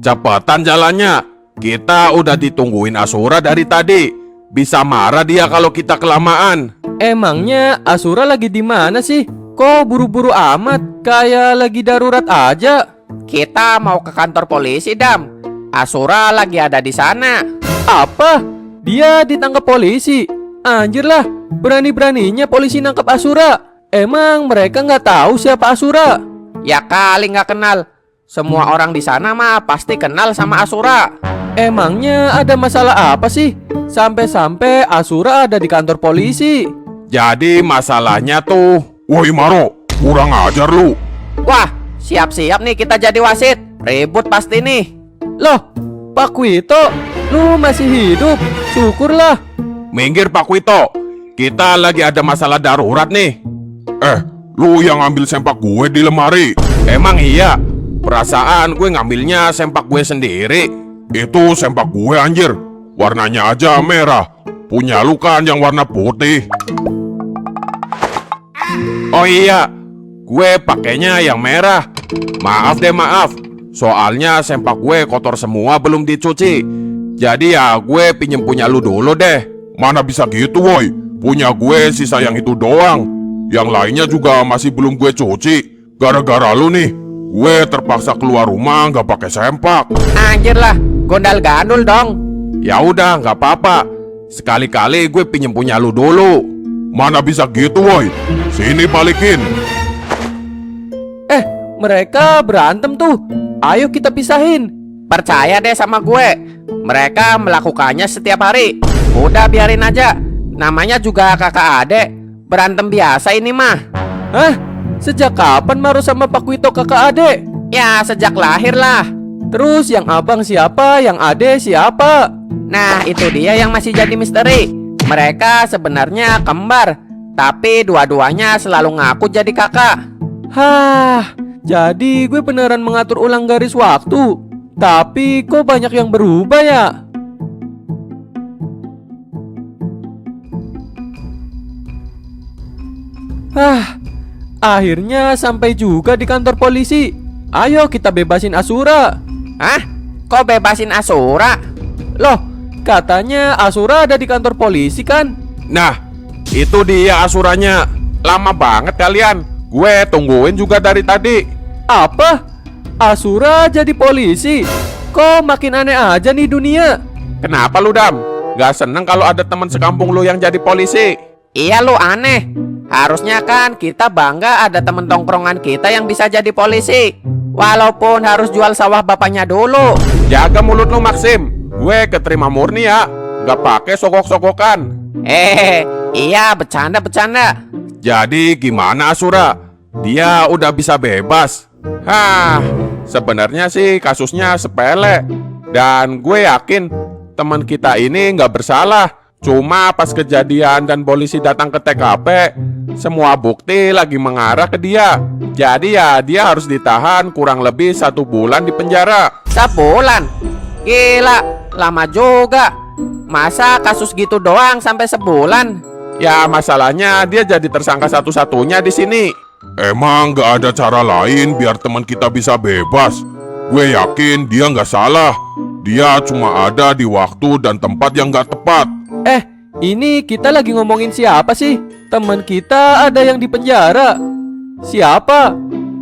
cepetan jalannya. Kita udah ditungguin Asura dari tadi. Bisa marah dia kalau kita kelamaan. Emangnya Asura lagi di mana sih? Kok buru-buru amat? Kayak lagi darurat aja. Kita mau ke kantor polisi, Dam. Asura lagi ada di sana. Apa? Dia ditangkap polisi? Anjir lah, berani-beraninya polisi nangkap Asura. Emang mereka nggak tahu siapa Asura? Ya kali nggak kenal. Semua orang di sana mah pasti kenal sama Asura. Emangnya ada masalah apa sih? Sampai-sampai Asura ada di kantor polisi. Jadi masalahnya tuh, woi Maro, kurang ajar lu. Wah, siap-siap nih kita jadi wasit. Ribut pasti nih. Loh, Pak Kwito, lu masih hidup? Syukurlah. Minggir Pak Wito, kita lagi ada masalah darurat nih. Lu yang ngambil sempak gue di lemari. Emang iya? Perasaan gue ngambilnya sempak gue sendiri. Itu sempak gue anjir. Warnanya aja merah. Punya lu kan yang warna putih. Oh iya, gue pakainya yang merah. Maaf deh maaf. Soalnya sempak gue kotor semua belum dicuci. Jadi ya gue pinjem punya lu dulu deh. Mana bisa gitu woi. Punya gue sisa yang itu doang. Yang lainnya juga masih belum gue cuci. Gara-gara lu nih, gue terpaksa keluar rumah nggak pakai sempak. Anjir lah, gondal gandul dong. Ya udah nggak apa-apa. Sekali-kali gue pinjem punya lu dulu. Mana bisa gitu woi. Sini balikin. Mereka berantem tuh. Ayo kita pisahin. Percaya deh sama gue. Mereka melakukannya setiap hari. Udah biarin aja. Namanya juga kakak adek. Berantem biasa ini mah. Hah? Sejak kapan Maru sama Pak Wito kakak adek? Ya sejak lahir lah. Terus yang abang siapa? Yang ade siapa? Nah itu dia yang masih jadi misteri. Mereka sebenarnya kembar. Tapi dua-duanya selalu ngaku jadi kakak. Hah, jadi gue beneran mengatur ulang garis waktu. Tapi kok banyak yang berubah ya? Akhirnya sampai juga di kantor polisi. Ayo kita bebasin Asura. Hah? Kok bebasin Asura? Loh, katanya Asura ada di kantor polisi kan? Nah, itu dia Asuranya. Lama banget kalian. Gue tungguin juga dari tadi. Apa? Asura jadi polisi? Kok makin aneh aja nih dunia? Kenapa lu Dam? Gak seneng kalau ada teman sekampung lu yang jadi polisi? Iya lu aneh. Harusnya kan kita bangga ada temen tongkrongan kita yang bisa jadi polisi. Walaupun harus jual sawah bapaknya dulu. Jaga mulut lu Maxim. Gue keterima murni ya. Gak pakai sogok-sogokan. Iya bercanda-bercanda. Jadi gimana Asura? Dia udah bisa bebas? Sebenarnya sih kasusnya sepele. Dan gue yakin teman kita ini nggak bersalah. Cuma pas kejadian dan polisi datang ke TKP, semua bukti lagi mengarah ke dia. Jadi ya dia harus ditahan kurang lebih 1 bulan di penjara. Sebulan? Gila, lama juga. Masa kasus gitu doang sampai sebulan? Ya masalahnya dia jadi tersangka satu-satunya di sini. Emang nggak ada cara lain biar teman kita bisa bebas? Gue yakin dia nggak salah. Dia cuma ada di waktu dan tempat yang nggak tepat. Ini kita lagi ngomongin siapa sih? Teman kita ada yang di penjara. Siapa?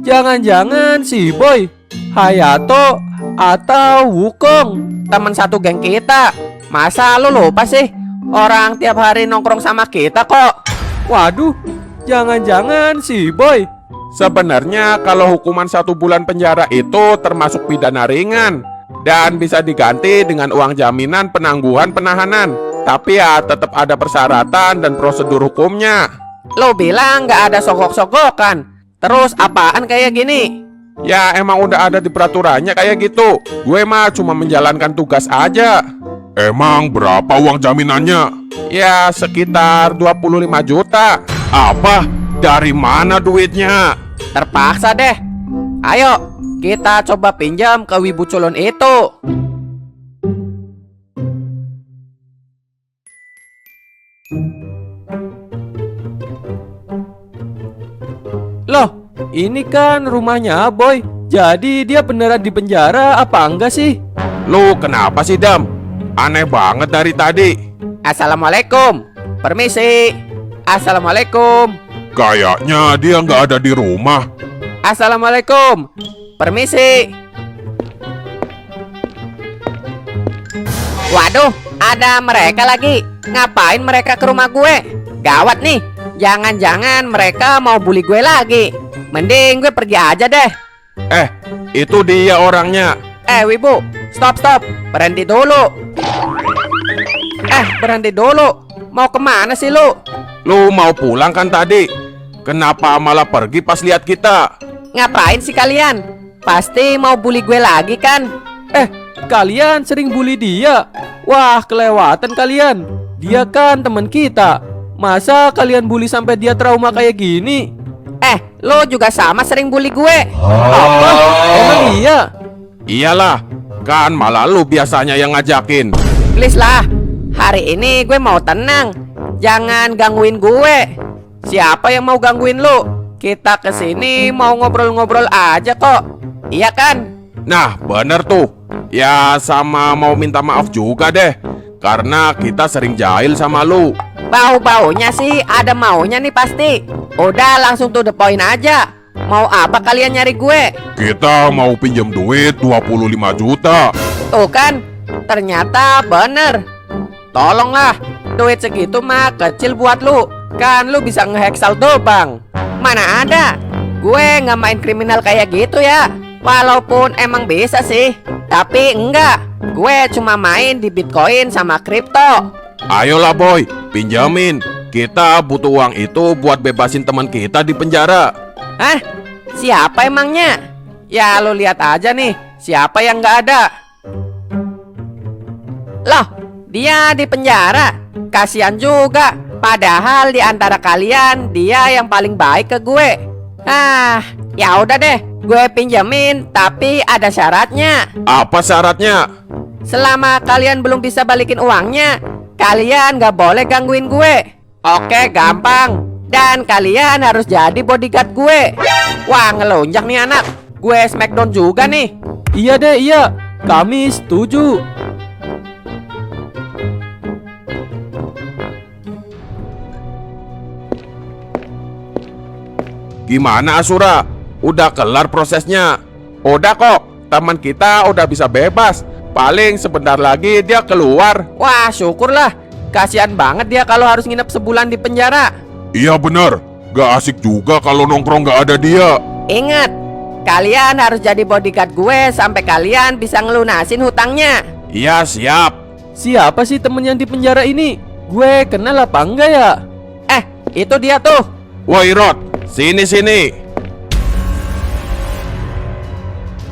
Jangan-jangan si Boy, Hayato, atau Wukong? Temen satu geng kita. Masa lu lupa sih? Orang tiap hari nongkrong sama kita kok. Waduh, jangan-jangan si Boy. Sebenarnya kalau hukuman 1 bulan penjara itu termasuk pidana ringan dan bisa diganti dengan uang jaminan penangguhan penahanan. Tapi ya tetap ada persyaratan dan prosedur hukumnya. Lo bilang nggak ada sogok-sogokan. Terus apaan kayak gini? Ya emang udah ada di peraturannya kayak gitu. Gue mah cuma menjalankan tugas aja. Emang berapa uang jaminannya? Ya sekitar 25 juta. Apa? Dari mana duitnya? Terpaksa deh. Ayo kita coba pinjam ke Wibu Culun itu. Loh, ini kan rumahnya Boy. Jadi dia beneran di penjara apa enggak sih? Lu kenapa sih, Dam? Aneh banget dari tadi. Assalamualaikum. Permisi. Assalamualaikum. Kayaknya dia nggak ada di rumah. Assalamualaikum. Permisi. Waduh, ada mereka lagi. Ngapain mereka ke rumah gue? Gawat nih. Jangan-jangan mereka mau bully gue lagi. Mending gue pergi aja deh. Itu dia orangnya. Wibu, stop. Berhenti dulu. Berhenti dulu. Mau kemana sih lu? Lu mau pulang kan tadi? Kenapa malah pergi pas lihat kita? Ngapain sih kalian? Pasti mau bully gue lagi kan? Kalian sering bully dia. Wah, kelewatan kalian. Dia kan teman kita. Masa kalian bully sampai dia trauma kayak gini? Lo juga sama sering bully gue. Apa? Emang iya? Iyalah, kan malah lu biasanya yang ngajakin. Please lah, hari ini gue mau tenang. Jangan gangguin gue. Siapa yang mau gangguin lo? Kita kesini mau ngobrol-ngobrol aja kok. Iya kan? Nah, bener tuh. Ya sama mau minta maaf juga deh, karena kita sering jahil sama lu. Bau-baunya sih ada maunya nih pasti. Udah langsung to the point aja. Mau apa kalian nyari gue? Kita mau pinjam duit 25 juta. Tuh kan, ternyata bener. Tolonglah, duit segitu mah kecil buat lu. Kan lu bisa ngehack saldo bang. Mana ada, gue nggak main kriminal kayak gitu ya. Walaupun emang bisa sih, tapi enggak. Gue cuma main di Bitcoin sama kripto. Ayolah boy, pinjamin. Kita butuh uang itu buat bebasin teman kita di penjara. Hah? Siapa emangnya? Ya lu lihat aja nih, siapa yang nggak ada? Loh, dia di penjara. Kasihan juga. Padahal di antara kalian dia yang paling baik ke gue. Ya udah deh, gue pinjemin, tapi ada syaratnya. Apa syaratnya? Selama kalian belum bisa balikin uangnya, kalian gak boleh gangguin gue. Oke, gampang. Dan kalian harus jadi bodyguard gue. Wah, ngelonjak nih anak. Gue smackdown juga nih. Iya deh, iya. Kami setuju. Gimana Asura? Udah kelar prosesnya? Udah kok, teman kita udah bisa bebas. Paling sebentar lagi dia keluar. Wah, syukurlah. Kasihan banget dia kalau harus nginep sebulan di penjara. Iya bener, gak asik juga kalau nongkrong gak ada dia. Ingat, kalian harus jadi bodyguard gue sampai kalian bisa ngelunasin hutangnya. Iya siap. Siapa sih temen yang di penjara ini? Gue kenal apa enggak ya? Itu dia tuh. Woi Rod, sini.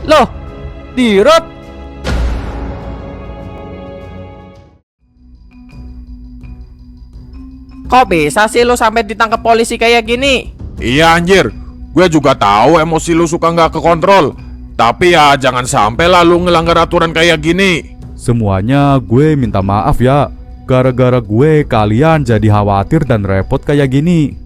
Loh, Dirot. Kok bisa sih lu sampai ditangkap polisi kayak gini? Iya anjir, gue juga tahu emosi lu suka gak kekontrol. Tapi ya jangan sampai lah lu ngelanggar aturan kayak gini. Semuanya gue minta maaf ya. Gara-gara gue kalian jadi khawatir dan repot kayak gini.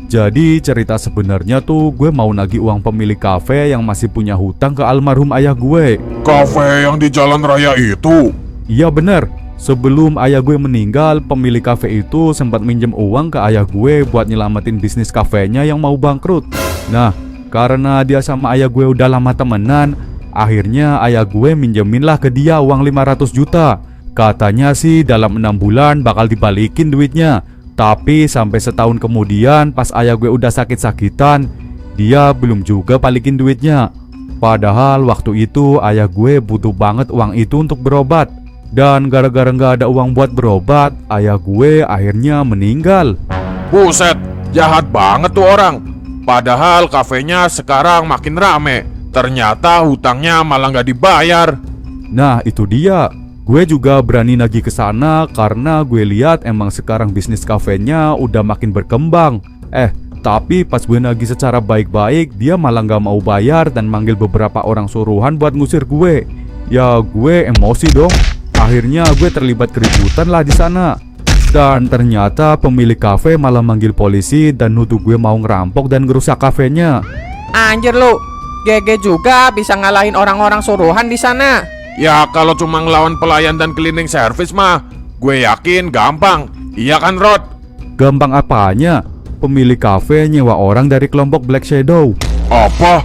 Jadi cerita sebenarnya tuh gue mau nagih uang pemilik kafe yang masih punya hutang ke almarhum ayah gue. Kafe yang di jalan raya itu? Iya bener. Sebelum ayah gue meninggal, pemilik kafe itu sempat minjem uang ke ayah gue buat nyelamatin bisnis kafenya yang mau bangkrut. Nah, karena dia sama ayah gue udah lama temenan, akhirnya ayah gue minjeminlah ke dia uang 500 juta. Katanya sih dalam 6 bulan bakal dibalikin duitnya. Tapi sampai setahun kemudian pas ayah gue udah sakit-sakitan, dia belum juga balikin duitnya. Padahal waktu itu ayah gue butuh banget uang itu untuk berobat. Dan gara-gara nggak ada uang buat berobat, ayah gue akhirnya meninggal. Buset, jahat banget tuh orang. Padahal kafenya sekarang makin rame. Ternyata hutangnya malah nggak dibayar. Nah itu dia. Gue juga berani nagih ke sana karena gue lihat emang sekarang bisnis kafenya udah makin berkembang. Tapi pas gue nagih secara baik-baik, dia malah nggak mau bayar dan manggil beberapa orang suruhan buat ngusir gue. Ya gue emosi dong. Akhirnya gue terlibat keributan lah di sana. Dan ternyata pemilik kafe malah manggil polisi dan nuduh gue mau ngerampok dan ngerusak kafenya. Anjir lu, GG juga bisa ngalahin orang-orang suruhan di sana. Ya kalau cuma ngelawan pelayan dan cleaning service mah, gue yakin gampang. Iya kan Rod? Gampang apanya? Pemilik kafe nyewa orang dari kelompok Black Shadow. Apa?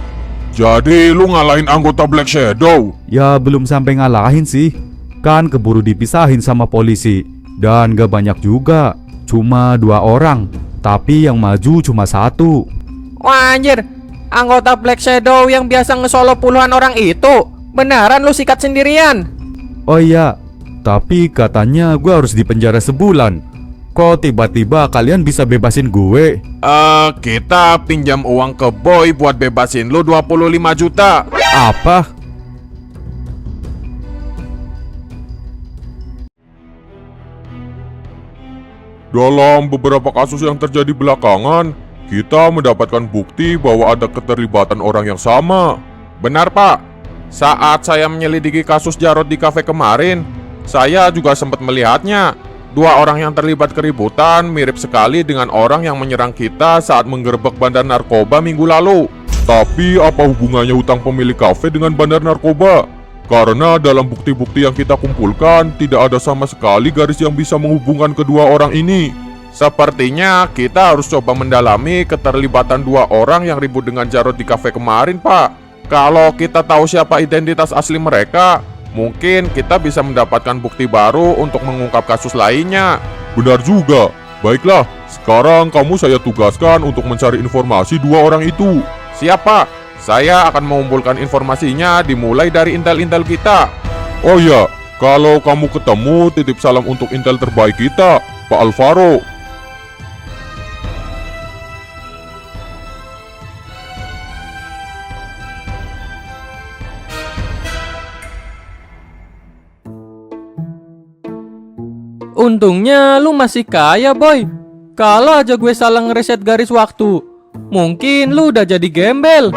Jadi lu ngalahin anggota Black Shadow? Ya belum sampai ngalahin sih. Kan keburu dipisahin sama polisi. Dan gak banyak juga, cuma 2 orang. Tapi yang maju cuma 1. Wah anjir, anggota Black Shadow yang biasa ngesolo puluhan orang itu beneran lu sikat sendirian? Oh iya, tapi katanya gue harus dipenjara sebulan. Kok tiba-tiba kalian bisa bebasin gue? Kita pinjam uang ke Boy buat bebasin lu 25 juta. Apa? Dalam beberapa kasus yang terjadi belakangan, kita mendapatkan bukti bahwa ada keterlibatan orang yang sama. Benar Pak, saat saya menyelidiki kasus Jarod di kafe kemarin, saya juga sempat melihatnya. 2 orang yang terlibat keributan mirip sekali dengan orang yang menyerang kita saat menggerebek bandar narkoba minggu lalu. Tapi apa hubungannya hutang pemilik kafe dengan bandar narkoba? Karena dalam bukti-bukti yang kita kumpulkan, tidak ada sama sekali garis yang bisa menghubungkan kedua orang ini. Sepertinya kita harus coba mendalami keterlibatan 2 orang yang ribut dengan Jarod di kafe kemarin, Pak. Kalau kita tahu siapa identitas asli mereka, mungkin kita bisa mendapatkan bukti baru untuk mengungkap kasus lainnya. Benar juga. Baiklah, sekarang kamu saya tugaskan untuk mencari informasi 2 orang itu. Siapa? Saya akan mengumpulkan informasinya dimulai dari intel-intel kita. Oh iya, kalau kamu ketemu, titip salam untuk intel terbaik kita, Pak Alvaro. Untungnya lu masih kaya, Boy. Kalau aja gue salah ngereset garis waktu, mungkin lu udah jadi gembel.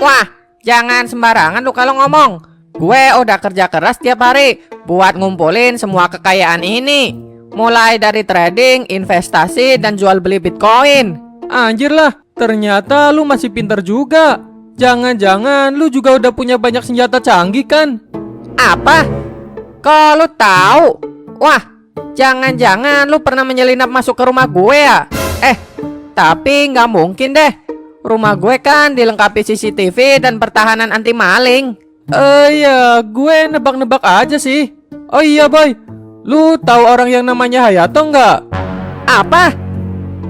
Wah, jangan sembarangan lu kalau ngomong. Gue udah kerja keras tiap hari buat ngumpulin semua kekayaan ini. Mulai dari trading, investasi, dan jual beli Bitcoin. Anjir lah, ternyata lu masih pinter juga. Jangan-jangan lu juga udah punya banyak senjata canggih kan? Apa? Kok lu tahu? Wah, jangan-jangan lu pernah menyelinap masuk ke rumah gue ya? Tapi nggak mungkin deh. Rumah gue kan dilengkapi CCTV dan pertahanan anti maling. Ya, gue nebak-nebak aja sih. Oh iya, Boy, lu tahu orang yang namanya Hayato nggak? Apa?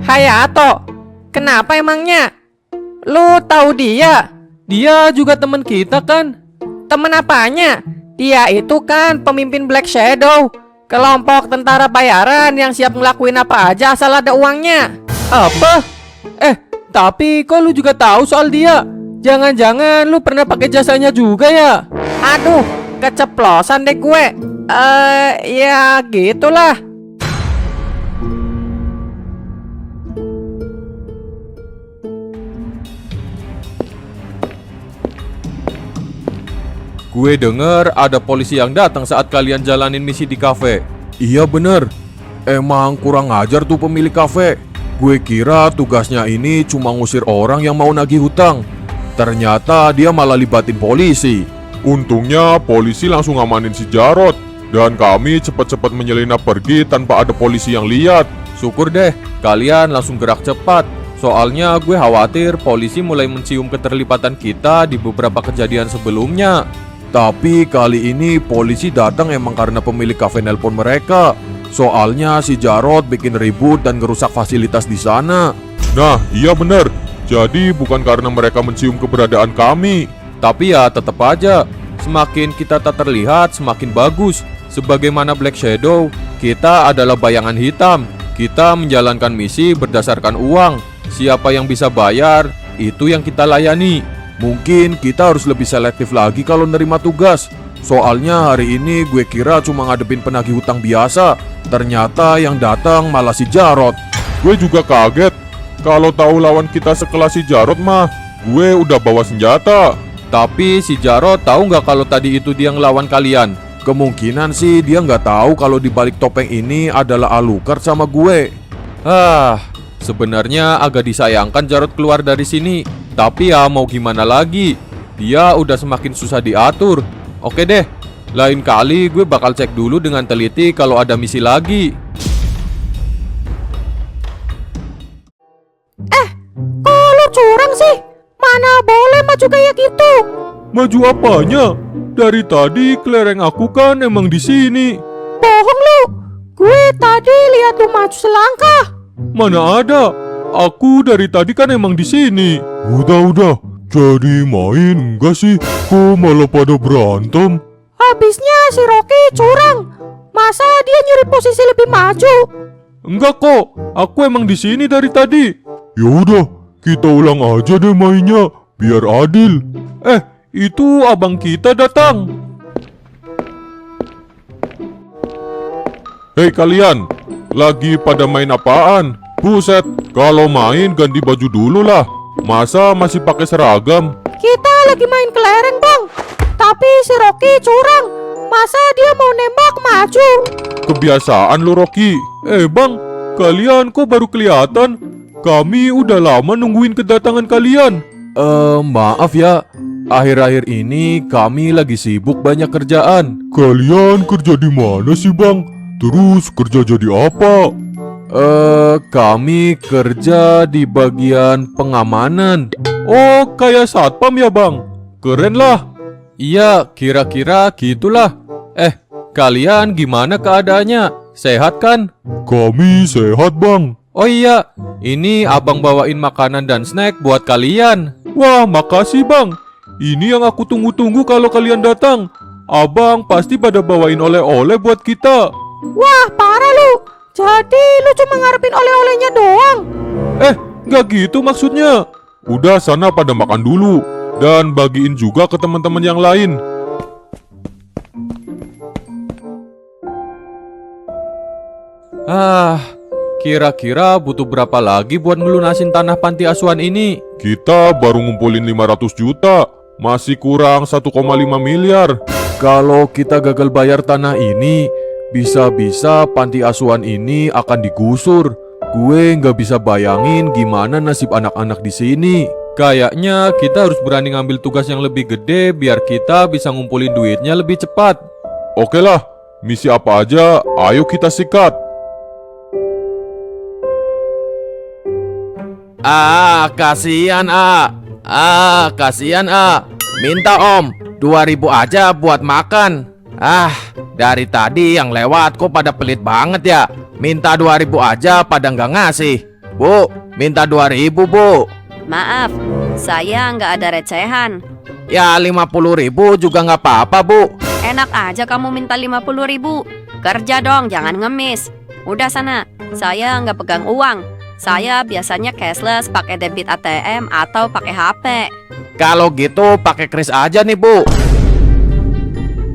Hayato? Kenapa emangnya? Lu tahu dia? Dia juga teman kita kan? Temen apanya? Dia itu kan pemimpin Black Shadow, kelompok tentara bayaran yang siap ngelakuin apa aja asal ada uangnya. Apa? Tapi kok lu juga tahu soal dia? Jangan-jangan lu pernah pakai jasanya juga ya? Aduh, keceplosan deh gue. Ya gitulah. Gue denger ada polisi yang datang saat kalian jalanin misi di kafe. Iya bener, emang kurang ajar tuh pemilik kafe. Gue kira tugasnya ini cuma ngusir orang yang mau nagih hutang. Ternyata dia malah libatin polisi. Untungnya polisi langsung ngamanin si Jarod, dan kami cepat-cepat menyelinap pergi tanpa ada polisi yang lihat. Syukur deh, kalian langsung gerak cepat. Soalnya gue khawatir polisi mulai mencium keterlibatan kita di beberapa kejadian sebelumnya. Tapi kali ini polisi datang emang karena pemilik kafe nelpon mereka. Soalnya si Jarod bikin ribut dan ngerusak fasilitas di sana. Nah, iya bener. Jadi bukan karena mereka mencium keberadaan kami. Tapi ya tetap aja, semakin kita tak terlihat semakin bagus. Sebagaimana Black Shadow, kita adalah bayangan hitam. Kita menjalankan misi berdasarkan uang. Siapa yang bisa bayar, itu yang kita layani. Mungkin kita harus lebih selektif lagi kalau nerima tugas. Soalnya hari ini gue kira cuma ngadepin penagih hutang biasa. Ternyata yang datang malah si Jarod. Gue juga kaget. Kalau tahu lawan kita sekelas si Jarod mah, gue udah bawa senjata. Tapi si Jarod tahu nggak kalau tadi itu dia ngelawan kalian? Kemungkinan sih dia nggak tahu kalau di balik topeng ini adalah Alucard sama gue. Sebenarnya agak disayangkan Jarod keluar dari sini. Tapi ya mau gimana lagi? dia udah semakin susah diatur. Oke deh, lain kali gue bakal cek dulu dengan teliti kalau ada misi lagi. Kok lu curang sih? Mana boleh maju kayak gitu? Maju apanya? Dari tadi kelereng aku kan emang di sini. Bohong lu. Gue tadi lihat lu maju selangkah. Mana ada? Aku dari tadi kan emang di sini. Udah. Jadi main enggak sih? Kok malah pada berantem? Habisnya si Rocky curang. Masa dia nyuri posisi lebih maju? Enggak kok. Aku emang di sini dari tadi. Ya udah, kita ulang aja deh mainnya biar adil. Itu abang kita datang. Hei kalian, lagi pada main apaan? Buset, kalau main ganti baju dulu lah. Masa masih pakai seragam? Kita lagi main kelereng, Bang. Tapi si Rocky curang. Masa dia mau nembak maju? Kebiasaan lu Rocky. Bang, kalian kok baru kelihatan? Kami udah lama nungguin kedatangan kalian. Maaf ya. Akhir-akhir ini kami lagi sibuk banyak kerjaan. Kalian kerja di mana sih bang? Terus kerja jadi apa? Kami kerja di bagian pengamanan. Oh, kayak satpam ya bang? Keren lah. Iya, kira-kira gitulah. Kalian gimana keadaannya? Sehat kan? Kami sehat bang. Oh iya, ini abang bawain makanan dan snack buat kalian. Wah, makasih bang. Ini yang aku tunggu-tunggu kalau kalian datang. Abang pasti pada bawain oleh-oleh buat kita. Wah, parah lu. Jadi lu cuma ngarepin oleh-olehnya doang. Nggak gitu maksudnya. Udah sana pada makan dulu. Dan bagiin juga ke teman-teman yang lain. Kira-kira butuh berapa lagi buat ngelunasin tanah panti asuhan ini? Kita baru ngumpulin 500 juta. Masih kurang 1,5 miliar. Kalau kita gagal bayar tanah ini, bisa-bisa panti asuhan ini akan digusur. Gue nggak bisa bayangin gimana nasib anak-anak di sini. Kayaknya kita harus berani ngambil tugas yang lebih gede biar kita bisa ngumpulin duitnya lebih cepat. Oke lah, misi apa aja, ayo kita sikat. Kasihan kasihan Minta om 2.000 aja buat makan. Dari tadi yang lewat kok pada pelit banget ya. Minta 2.000 aja pada nggak ngasih. Bu, minta 2.000 bu. Maaf, saya nggak ada recehan. Ya 50.000 juga nggak apa-apa bu. Enak aja kamu minta 50.000. Kerja dong, jangan ngemis. Udah sana, saya nggak pegang uang. Saya biasanya cashless pakai debit ATM atau pakai HP. Kalau gitu pakai kris aja nih bu.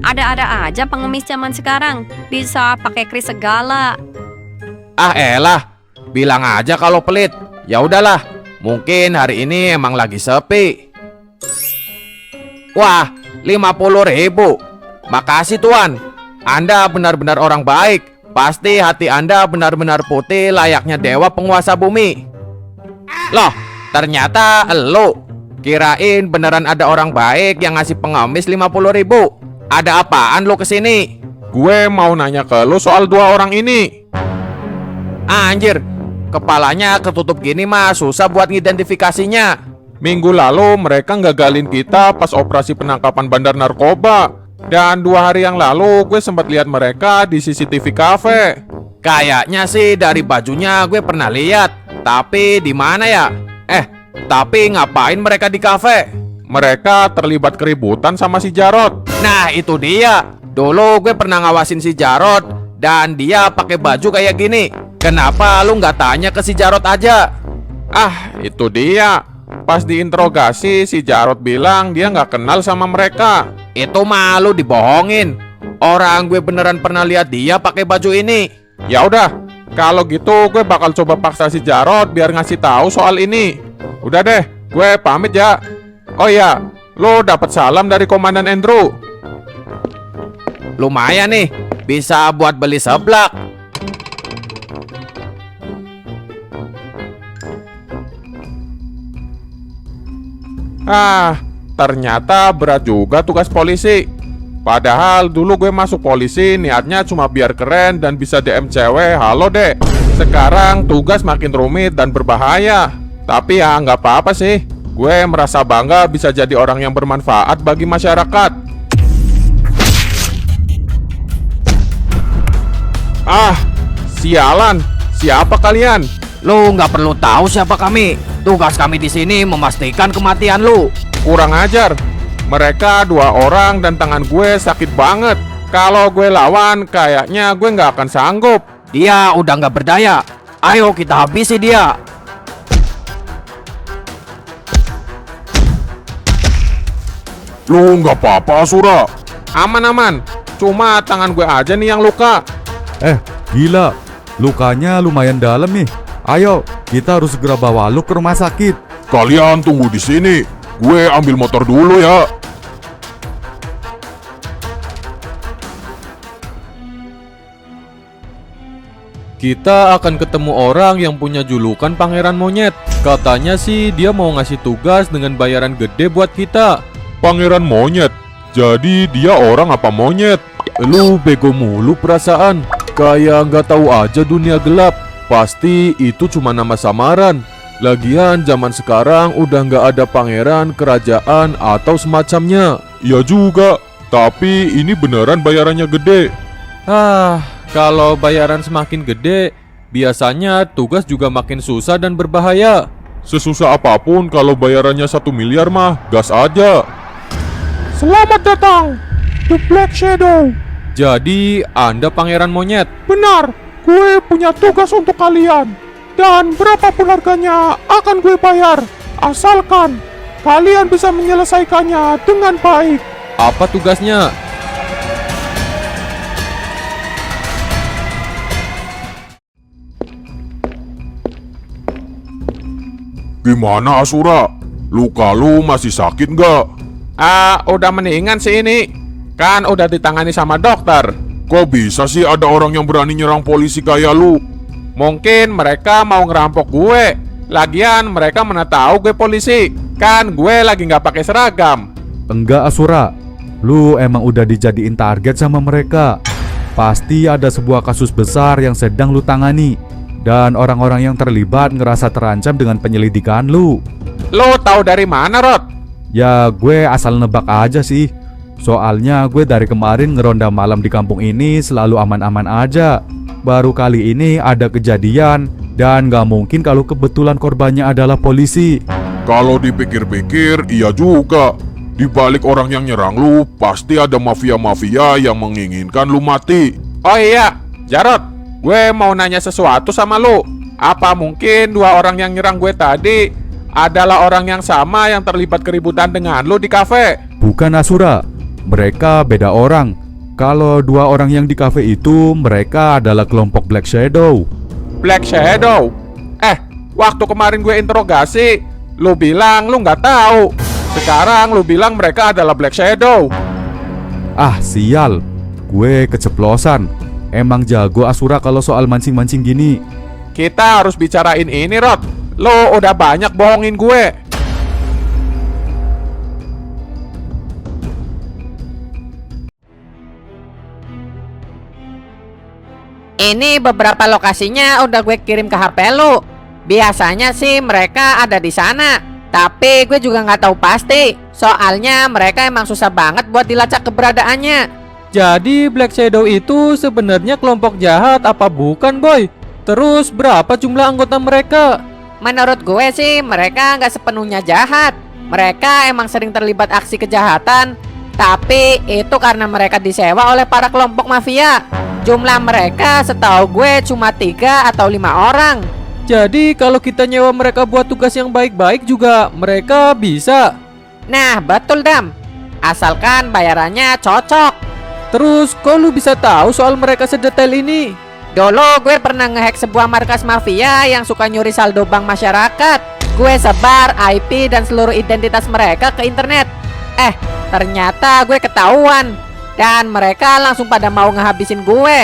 Ada-ada aja pengemis zaman sekarang, bisa pakai kris segala. Elah, bilang aja kalau pelit. Ya udahlah, mungkin hari ini emang lagi sepi. Wah, 50.000. Makasih tuan. Anda benar-benar orang baik. Pasti hati Anda benar-benar putih layaknya dewa penguasa bumi. Loh, ternyata elu. Kirain beneran ada orang baik yang ngasih pengemis 50.000. Ada apaan lo kesini? Gue mau nanya ke lo soal 2 orang ini. Anjir, kepalanya ketutup gini mah susah buat ngidentifikasinya. Minggu lalu mereka gagalin kita pas operasi penangkapan bandar narkoba. Dan 2 hari yang lalu gue sempat lihat mereka di CCTV cafe. Kayaknya sih dari bajunya gue pernah lihat. Tapi di mana ya? Tapi ngapain mereka di kafe? Mereka terlibat keributan sama si Jarot. Nah itu dia. Dulu gue pernah ngawasin si Jarot dan dia pakai baju kayak gini. Kenapa lu nggak tanya ke si Jarot aja? Itu dia. Pas diinterogasi si Jarot bilang dia nggak kenal sama mereka. Itu malu dibohongin. Orang gue beneran pernah lihat dia pakai baju ini. Ya udah, kalau gitu gue bakal coba paksa si Jarot biar ngasih tahu soal ini. Udah deh, gue pamit ya. Oh iya, lo dapat salam dari Komandan Andrew. Lumayan nih, bisa buat beli seblak. ternyata berat juga tugas polisi. Padahal dulu gue masuk polisi niatnya cuma biar keren dan bisa DM cewek, halo dek. Sekarang tugas makin rumit dan berbahaya. Tapi ya nggak apa-apa sih. Gue merasa bangga bisa jadi orang yang bermanfaat bagi masyarakat. Ah, sialan. Siapa kalian? Lu nggak perlu tahu siapa kami. Tugas kami di sini memastikan kematian lu. Kurang ajar. Mereka 2 orang dan tangan gue sakit banget. Kalau gue lawan, kayaknya gue nggak akan sanggup. Dia udah nggak berdaya. Ayo kita habisi dia. Lu nggak apa-apa, Asura? Aman-aman. Cuma tangan gue aja nih yang luka. Gila, lukanya lumayan dalam nih. Ayo, kita harus segera bawa lu ke rumah sakit. Kalian tunggu di sini. Gue ambil motor dulu ya. Kita akan ketemu orang yang punya julukan Pangeran Monyet. Katanya sih dia mau ngasih tugas dengan bayaran gede buat kita. Pangeran Monyet. Jadi dia orang apa monyet? Lu bego mulu perasaan. Kayak nggak tahu aja dunia gelap. Pasti itu cuma nama samaran. Lagian zaman sekarang udah nggak ada pangeran, kerajaan, atau semacamnya. Ya juga. Tapi ini beneran bayarannya gede. Kalau bayaran semakin gede, biasanya tugas juga makin susah dan berbahaya. Sesusah apapun kalau bayarannya 1 miliar mah, gas aja. Selamat datang, The Black Shadow. Jadi, Anda Pangeran Monyet? Benar, gue punya tugas untuk kalian. Dan berapapun harganya akan gue bayar. Asalkan kalian bisa menyelesaikannya dengan baik. Apa tugasnya? Gimana Asura? Luka lu masih sakit nggak? Udah mendingan sih ini. Kan udah ditangani sama dokter. Kok bisa sih ada orang yang berani nyerang polisi kayak lu? Mungkin mereka mau ngerampok gue. Lagian mereka mana tahu gue polisi. Kan gue lagi nggak pakai seragam. Enggak, Asura. Lu emang udah dijadiin target sama mereka. Pasti ada sebuah kasus besar yang sedang lu tangani. Dan orang-orang yang terlibat ngerasa terancam dengan penyelidikan lu. Lu tahu dari mana, Rod? Ya gue asal nebak aja sih. Soalnya gue dari kemarin ngeronda malam di kampung ini selalu aman-aman aja. Baru kali ini ada kejadian. Dan gak mungkin kalau kebetulan korbannya adalah polisi. Kalau dipikir-pikir, iya juga. Di balik orang yang nyerang lu, pasti ada mafia-mafia yang menginginkan lu mati. Oh iya, Jarot, gue mau nanya sesuatu sama lu. Apa mungkin 2 orang yang nyerang gue tadi adalah orang yang sama yang terlibat keributan dengan lu di kafe? Bukan, Asura. Mereka beda orang. Kalau 2 orang yang di kafe itu, mereka adalah kelompok Black Shadow. Black Shadow? Waktu kemarin gue interogasi, lu bilang lu nggak tahu. Sekarang lu bilang mereka adalah Black Shadow. Ah, sial. Gue keceplosan. Emang jago Asura kalau soal mancing-mancing gini. Kita harus bicarain ini, Rod. Lu udah banyak bohongin gue. Ini beberapa lokasinya udah gue kirim ke HP lu. Biasanya sih mereka ada di sana. Tapi gue juga nggak tahu pasti. Soalnya mereka emang susah banget buat dilacak keberadaannya. Jadi Black Shadow itu sebenarnya kelompok jahat apa bukan, Boy? Terus berapa jumlah anggota mereka? Menurut gue sih mereka nggak sepenuhnya jahat. Mereka emang sering terlibat aksi kejahatan. Tapi itu karena mereka disewa oleh para kelompok mafia. Jumlah mereka setahu gue cuma 3 atau 5 orang. Jadi kalau kita nyewa mereka buat tugas yang baik-baik juga mereka bisa. Nah betul Dam. Asalkan bayarannya cocok. Terus kok lu bisa tahu soal mereka sedetail ini? Dulu gue pernah ngehack sebuah markas mafia yang suka nyuri saldo bank masyarakat. Gue sebar IP dan seluruh identitas mereka ke internet. Ternyata gue ketahuan. Dan mereka langsung pada mau ngehabisin gue.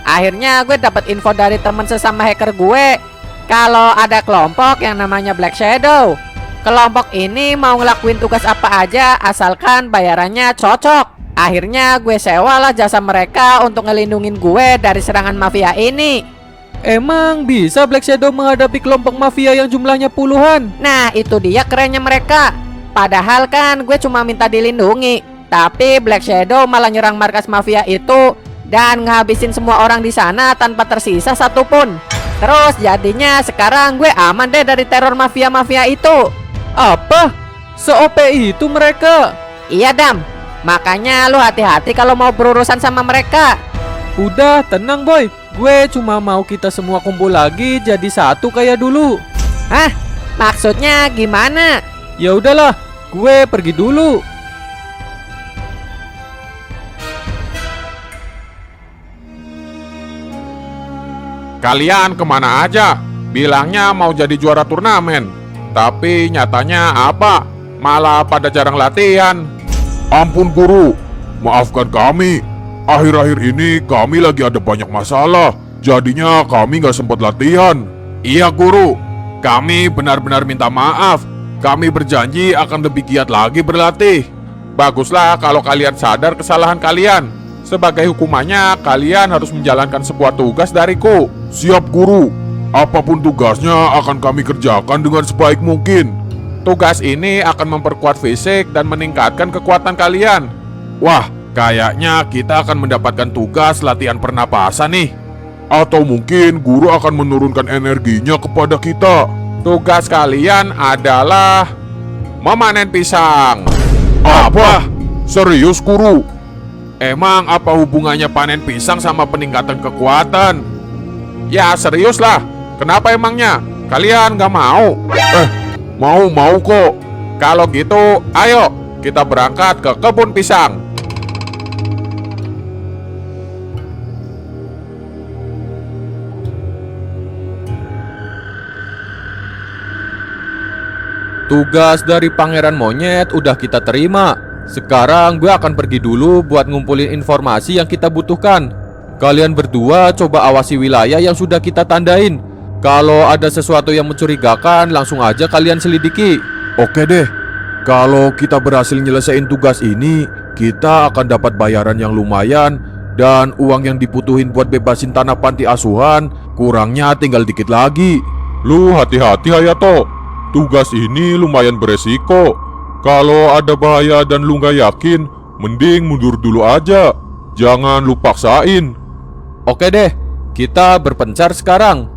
Akhirnya gue dapat info dari teman sesama hacker gue kalau ada kelompok yang namanya Black Shadow. Kelompok ini mau ngelakuin tugas apa aja asalkan bayarannya cocok. Akhirnya gue sewalah jasa mereka untuk ngelindungin gue dari serangan mafia ini. Emang bisa Black Shadow menghadapi kelompok mafia yang jumlahnya puluhan? Nah, itu dia kerennya mereka. Padahal kan gue cuma minta dilindungi, tapi Black Shadow malah nyerang markas mafia itu dan ngabisin semua orang di sana tanpa tersisa satupun. Terus jadinya sekarang gue aman deh dari teror mafia-mafia itu. Apa? Se-OP itu mereka? Iya, Dam. Makanya lu hati-hati kalau mau berurusan sama mereka. Udah, tenang boy. Gue cuma mau kita semua kumpul lagi jadi satu kayak dulu. Hah? Maksudnya gimana? Ya udahlah, gue pergi dulu. Kalian kemana aja? Bilangnya mau jadi juara turnamen, tapi nyatanya apa? Malah pada jarang latihan. Ampun guru, maafkan kami. Akhir-akhir ini kami lagi ada banyak masalah, jadinya kami nggak sempat latihan. Iya guru, kami benar-benar minta maaf. Kami berjanji akan lebih giat lagi berlatih. Baguslah kalau kalian sadar kesalahan kalian. Sebagai hukumannya, kalian harus menjalankan sebuah tugas dariku. Siap guru, apapun tugasnya akan kami kerjakan dengan sebaik mungkin. Tugas ini akan memperkuat fisik dan meningkatkan kekuatan kalian. Wah, kayaknya kita akan mendapatkan tugas latihan pernapasan nih. Atau mungkin guru akan menurunkan energinya kepada kita. Tugas kalian adalah memanen pisang. Apa? Serius guru? Emang apa hubungannya panen pisang sama peningkatan kekuatan? Ya serius lah. Kenapa emangnya? Kalian gak mau? Mau kok. Kalau gitu, ayo kita berangkat ke kebun pisang. Tugas dari Pangeran Monyet udah kita terima. Sekarang gue akan pergi dulu buat ngumpulin informasi yang kita butuhkan. Kalian berdua coba awasi wilayah yang sudah kita tandain. Kalau ada sesuatu yang mencurigakan, langsung aja kalian selidiki. Oke deh. Kalau kita berhasil nyelesain tugas ini, kita akan dapat bayaran yang lumayan. Dan uang yang dibutuhin buat bebasin tanah panti asuhan, kurangnya tinggal dikit lagi. Lu hati-hati Hayato. Tugas ini lumayan beresiko. Kalau ada bahaya dan lu gak yakin, mending mundur dulu aja. Jangan lu paksain. Oke deh, kita berpencar sekarang.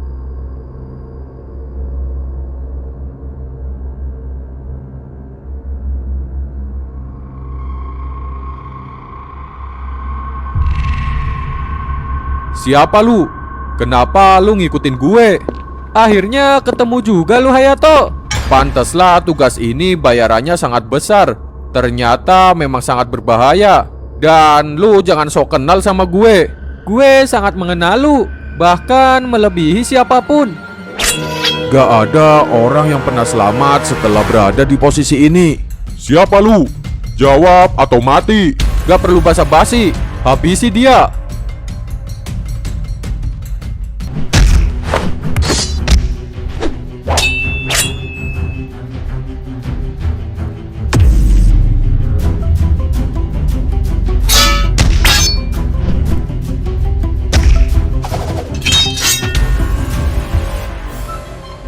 Siapa lu? Kenapa lu ngikutin gue? Akhirnya ketemu juga lu Hayato. Pantaslah tugas ini bayarannya sangat besar. Ternyata memang sangat berbahaya. Dan lu jangan sok kenal sama gue. Gue sangat mengenal lu, bahkan melebihi siapapun. Gak ada orang yang pernah selamat setelah berada di posisi ini. Siapa lu? Jawab atau mati. Gak perlu basa-basi, habisi dia.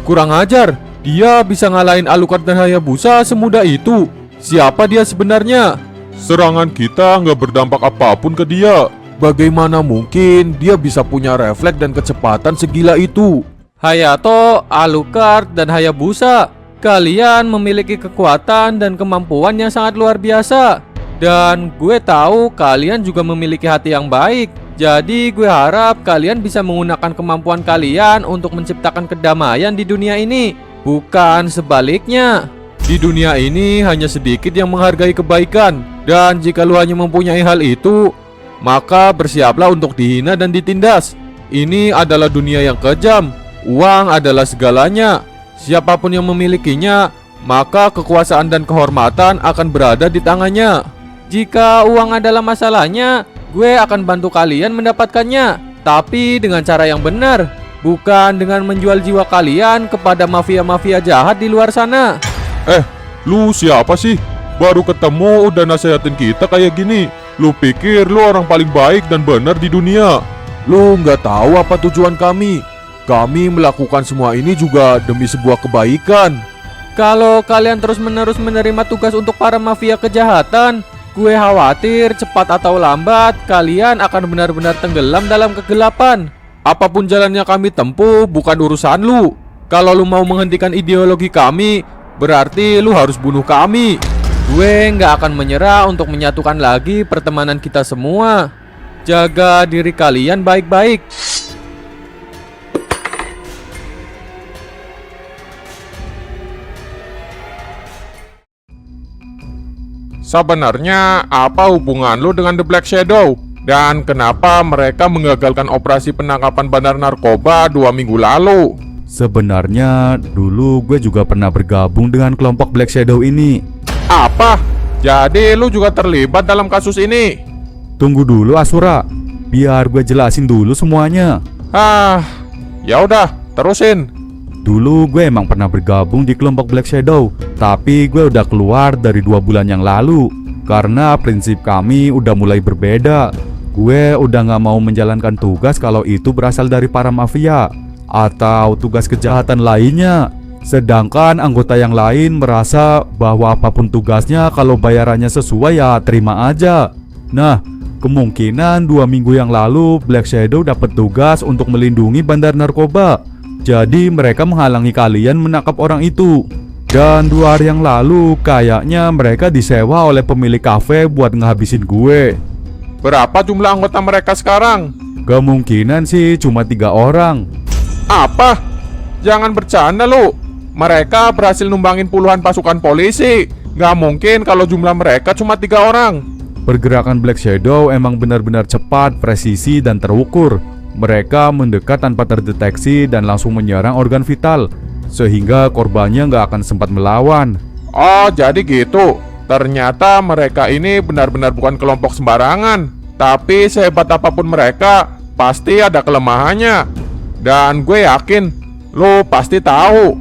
Kurang ajar, dia bisa ngalahin Alucard dan Hayabusa semudah itu. Siapa dia sebenarnya? Serangan kita nggak berdampak apapun ke dia. Bagaimana mungkin dia bisa punya refleks dan kecepatan segila itu? Hayato, Alucard, dan Hayabusa, kalian memiliki kekuatan dan kemampuan yang sangat luar biasa. Dan gue tahu kalian juga memiliki hati yang baik. Jadi gue harap kalian bisa menggunakan kemampuan kalian untuk menciptakan kedamaian di dunia ini. Bukan sebaliknya. Di dunia ini hanya sedikit yang menghargai kebaikan. Dan jika lu hanya mempunyai hal itu, maka bersiaplah untuk dihina dan ditindas. Ini adalah dunia yang kejam. Uang adalah segalanya. Siapapun yang memilikinya, maka kekuasaan dan kehormatan akan berada di tangannya. Jika uang adalah masalahnya, gue akan bantu kalian mendapatkannya. Tapi dengan cara yang benar, bukan dengan menjual jiwa kalian kepada mafia-mafia jahat di luar sana. Lu siapa sih? Baru ketemu udah nasehatin kita kayak gini. Lu pikir lu orang paling baik dan benar di dunia? Lu nggak tahu apa tujuan kami? Kami melakukan semua ini juga demi sebuah kebaikan. Kalau kalian terus-menerus menerima tugas untuk para mafia kejahatan, gue khawatir cepat atau lambat kalian akan benar-benar tenggelam dalam kegelapan. Apapun jalannya kami tempuh bukan urusan lu. Kalau lu mau menghentikan ideologi kami, berarti lu harus bunuh kami. Gue nggak akan menyerah untuk menyatukan lagi pertemanan kita semua. Jaga diri kalian baik-baik. Sebenarnya apa hubungan lu dengan The Black Shadow? Dan kenapa mereka menggagalkan operasi penangkapan bandar narkoba 2 minggu lalu? Sebenarnya dulu gue juga pernah bergabung dengan kelompok Black Shadow ini. Apa? Jadi lu juga terlibat dalam kasus ini? Tunggu dulu Asura, biar gue jelasin dulu semuanya. Ya udah, terusin. Dulu gue emang pernah bergabung di kelompok Black Shadow, tapi gue udah keluar dari 2 bulan yang lalu karena prinsip kami udah mulai berbeda. Gue udah gak mau menjalankan tugas kalau itu berasal dari para mafia atau tugas kejahatan lainnya. Sedangkan anggota yang lain merasa bahwa apapun tugasnya kalau bayarannya sesuai ya terima aja. Nah, kemungkinan 2 minggu yang lalu Black Shadow dapat tugas untuk melindungi bandar narkoba. Jadi mereka menghalangi kalian menangkap orang itu. Dan 2 hari yang lalu kayaknya mereka disewa oleh pemilik kafe buat ngehabisin gue. Berapa jumlah anggota mereka sekarang? Kemungkinan sih cuma 3 orang. Apa? Jangan bercanda lu. Mereka berhasil numbangin puluhan pasukan polisi. Gak mungkin kalau jumlah mereka cuma 3 orang. Pergerakan Black Shadow emang benar-benar cepat, presisi, dan terukur. Mereka mendekat tanpa terdeteksi dan langsung menyerang organ vital, sehingga korbannya nggak akan sempat melawan. Oh, jadi gitu. Ternyata mereka ini benar-benar bukan kelompok sembarangan. Tapi sehebat apapun mereka, pasti ada kelemahannya. Dan gue yakin lo pasti tahu.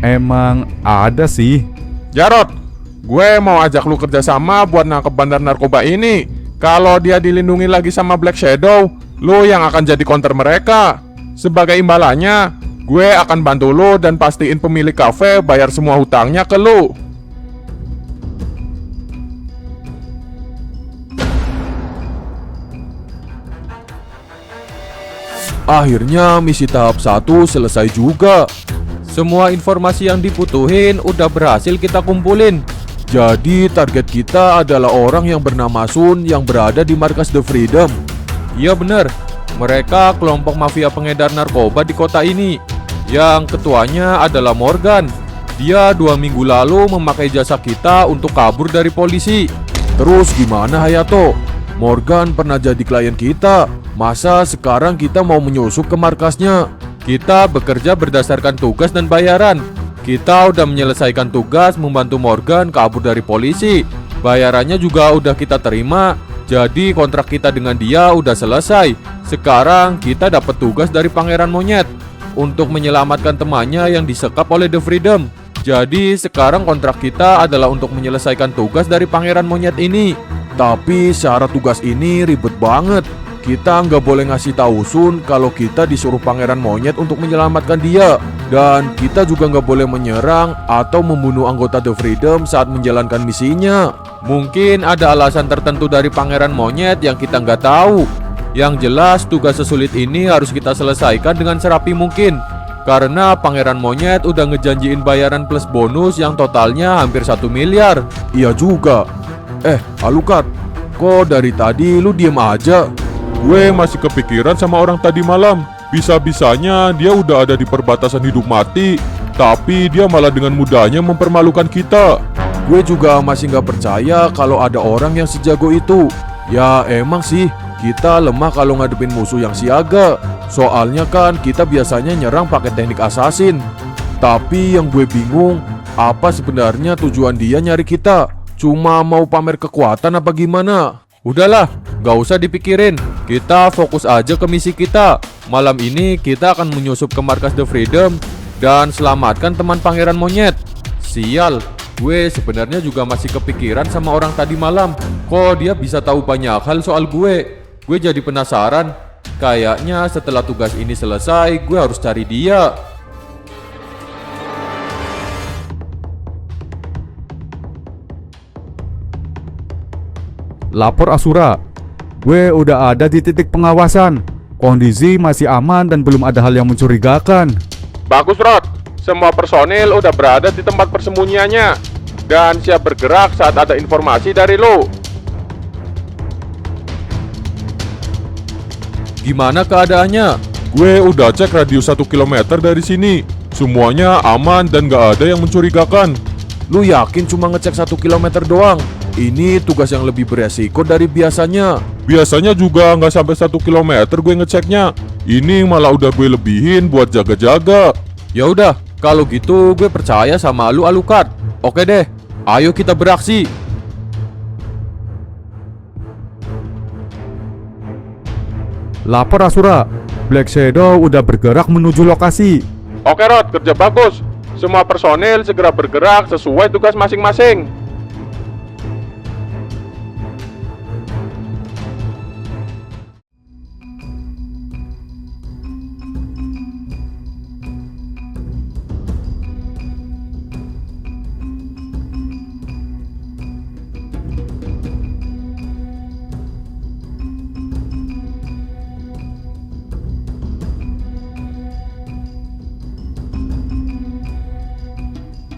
Emang ada sih. Jarod, gue mau ajak lu kerjasama buat nangkep bandar narkoba ini. Kalau dia dilindungi lagi sama Black Shadow, lu yang akan jadi counter mereka. Sebagai imbalannya, gue akan bantu lu dan pastiin pemilik kafe bayar semua hutangnya ke lu. Akhirnya misi tahap 1 selesai juga. Semua informasi yang dibutuhin udah berhasil kita kumpulin. Jadi target kita adalah orang yang bernama Sun yang berada di markas The Freedom. Iya bener, mereka kelompok mafia pengedar narkoba di kota ini. Yang ketuanya adalah Morgan. Dia 2 minggu lalu memakai jasa kita untuk kabur dari polisi. Terus gimana Hayato? Morgan pernah jadi klien kita. Masa sekarang kita mau menyusup ke markasnya? Kita bekerja berdasarkan tugas dan bayaran. Kita udah menyelesaikan tugas membantu Morgan kabur dari polisi. Bayarannya juga udah kita terima. Jadi kontrak kita dengan dia udah selesai. Sekarang kita dapat tugas dari Pangeran Monyet untuk menyelamatkan temannya yang disekap oleh The Freedom. Jadi sekarang kontrak kita adalah untuk menyelesaikan tugas dari Pangeran Monyet ini. Tapi syarat tugas ini ribet banget. Kita nggak boleh ngasih tahu Sun kalau kita disuruh Pangeran Monyet untuk menyelamatkan dia. Dan kita juga nggak boleh menyerang atau membunuh anggota The Freedom saat menjalankan misinya. Mungkin ada alasan tertentu dari Pangeran Monyet yang kita nggak tahu. Yang jelas tugas sesulit ini harus kita selesaikan dengan serapi mungkin. Karena Pangeran Monyet udah ngejanjiin bayaran plus bonus yang totalnya hampir 1 miliar. Iya juga. Alucard, kok dari tadi lu diem aja? Gue masih kepikiran sama orang tadi malam. Bisa-bisanya dia udah ada di perbatasan hidup mati, tapi dia malah dengan mudahnya mempermalukan kita. Gue juga masih nggak percaya kalau ada orang yang sejago itu. Ya emang sih, kita lemah kalau ngadepin musuh yang siaga. Soalnya kan kita biasanya nyerang pakai teknik assassin. Tapi yang gue bingung, apa sebenarnya tujuan dia nyari kita? Cuma mau pamer kekuatan apa gimana? Udahlah, gak usah dipikirin. Kita fokus aja ke misi kita. Malam ini kita akan menyusup ke markas The Freedom dan selamatkan teman Pangeran Monyet. Sial, gue sebenarnya juga masih kepikiran sama orang tadi malam. Kok dia bisa tahu banyak hal soal gue? Gue jadi penasaran. Kayaknya setelah tugas ini selesai, gue harus cari dia. Lapor Asura. Gue udah ada di titik pengawasan. Kondisi masih aman dan belum ada hal yang mencurigakan. Bagus, Rod. Semua personil udah berada di tempat persembunyiannya dan siap bergerak saat ada informasi dari lo. Gimana keadaannya? Gue udah cek radius 1 km dari sini. Semuanya aman dan gak ada yang mencurigakan. Lu yakin cuma ngecek 1 km doang? Ini tugas yang lebih beresiko dari biasanya. Biasanya juga nggak sampai 1 km gue ngeceknya. Ini malah udah gue lebihin buat jaga-jaga. Ya udah, kalau gitu gue percaya sama lu Alucard. Oke deh, ayo kita beraksi. Lapor Asura. Black Shadow udah bergerak menuju lokasi. Oke, Rod, kerja bagus. Semua personil segera bergerak sesuai tugas masing-masing.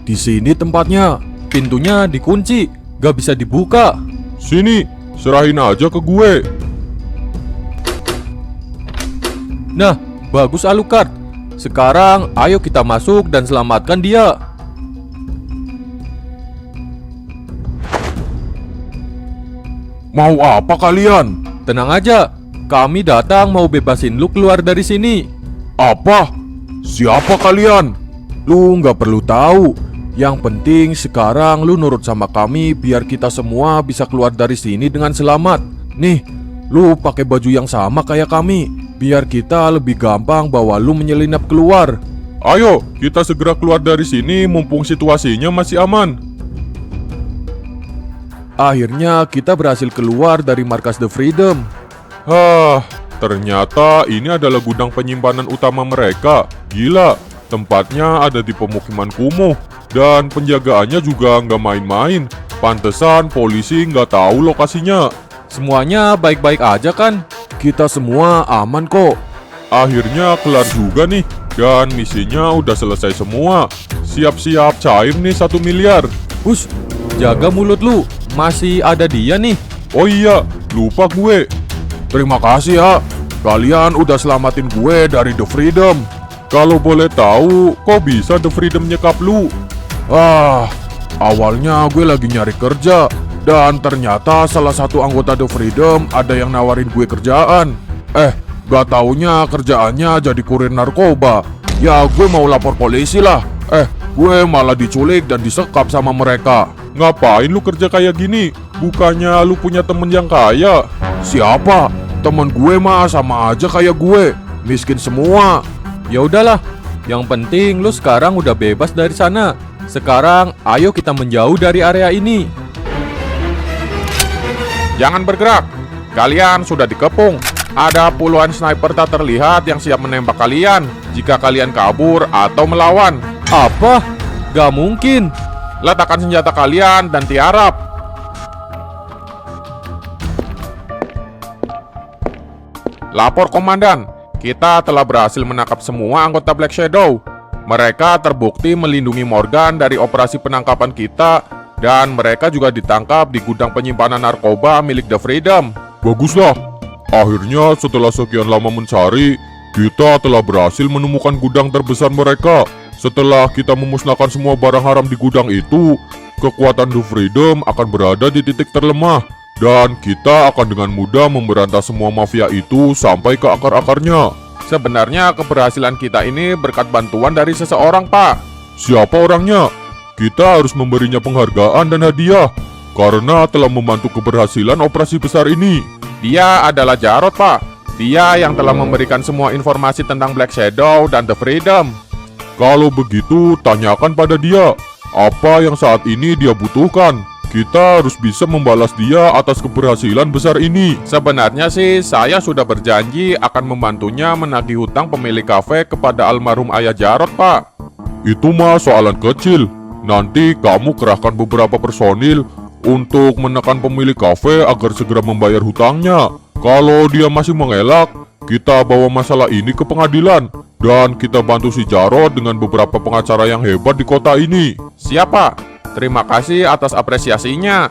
Di sini tempatnya. Pintunya dikunci, gak bisa dibuka. Sini, serahin aja ke gue. Nah, bagus Alucard. Sekarang ayo kita masuk dan selamatkan dia. Mau apa kalian? Tenang aja, kami datang mau bebasin lu keluar dari sini. Apa? Siapa kalian? Lu nggak perlu tahu. Yang penting sekarang lu nurut sama kami biar kita semua bisa keluar dari sini dengan selamat. Nih, lu pakai baju yang sama kayak kami, biar kita lebih gampang bawa lu menyelinap keluar. Ayo, kita segera keluar dari sini mumpung situasinya masih aman. Akhirnya kita berhasil keluar dari markas The Freedom. Ternyata ini adalah gudang penyimpanan utama mereka. Gila, tempatnya ada di pemukiman kumuh. Dan penjagaannya juga nggak main-main. Pantesan polisi nggak tahu lokasinya. Semuanya baik-baik aja kan? Kita semua aman kok. Akhirnya kelar juga nih. Dan misinya udah selesai semua. Siap-siap cair nih 1 miliar. Hush, jaga mulut lu. Masih ada dia nih. Oh iya, lupa gue. Terima kasih ya. Kalian udah selamatin gue dari The Freedom. Kalau boleh tahu, kok bisa The Freedom nyekap lu? Awalnya gue lagi nyari kerja. Dan ternyata salah satu anggota The Freedom ada yang nawarin gue kerjaan. Gak taunya kerjaannya jadi kurir narkoba. Ya gue mau lapor polisi lah. Gue malah diculik dan disekap sama mereka. Ngapain lu kerja kayak gini? Bukannya lu punya temen yang kaya? Siapa? Temen gue mah sama aja kayak gue. Miskin semua. Ya udahlah, yang penting lu sekarang udah bebas dari sana. Sekarang ayo kita menjauh dari area ini. Jangan bergerak. Kalian sudah dikepung. Ada puluhan sniper tak terlihat yang siap menembak kalian jika kalian kabur atau melawan. Apa? Gak mungkin. Letakkan senjata kalian dan tiarap. Lapor komandan, kita telah berhasil menangkap semua anggota Black Shadow. Mereka terbukti melindungi Morgan dari operasi penangkapan kita. Dan mereka juga ditangkap di gudang penyimpanan narkoba milik The Freedom. Baguslah. Akhirnya setelah sekian lama mencari, kita telah berhasil menemukan gudang terbesar mereka. Setelah kita memusnahkan semua barang haram di gudang itu, kekuatan The Freedom akan berada di titik terlemah. Dan kita akan dengan mudah memberantas semua mafia itu sampai ke akar-akarnya. Sebenarnya keberhasilan kita ini berkat bantuan dari seseorang, Pak. Siapa orangnya? Kita harus memberinya penghargaan dan hadiah karena telah membantu keberhasilan operasi besar ini. Dia adalah Jarod, Pak. Dia yang telah memberikan semua informasi tentang Black Shadow dan The Freedom. Kalau begitu, tanyakan pada dia. apa yang saat ini dia butuhkan. Kita harus bisa membalas dia atas keberhasilan besar ini. Sebenarnya sih saya sudah berjanji akan membantunya menagih hutang pemilik kafe kepada almarhum Ayah Jarot, Pak. Itu mah soalan kecil. Nanti kamu kerahkan beberapa personil untuk menekan pemilik kafe agar segera membayar hutangnya. Kalau dia masih mengelak, kita bawa masalah ini ke pengadilan. Dan kita bantu si Jarot dengan beberapa pengacara yang hebat di kota ini. Siapa? Terima kasih atas apresiasinya.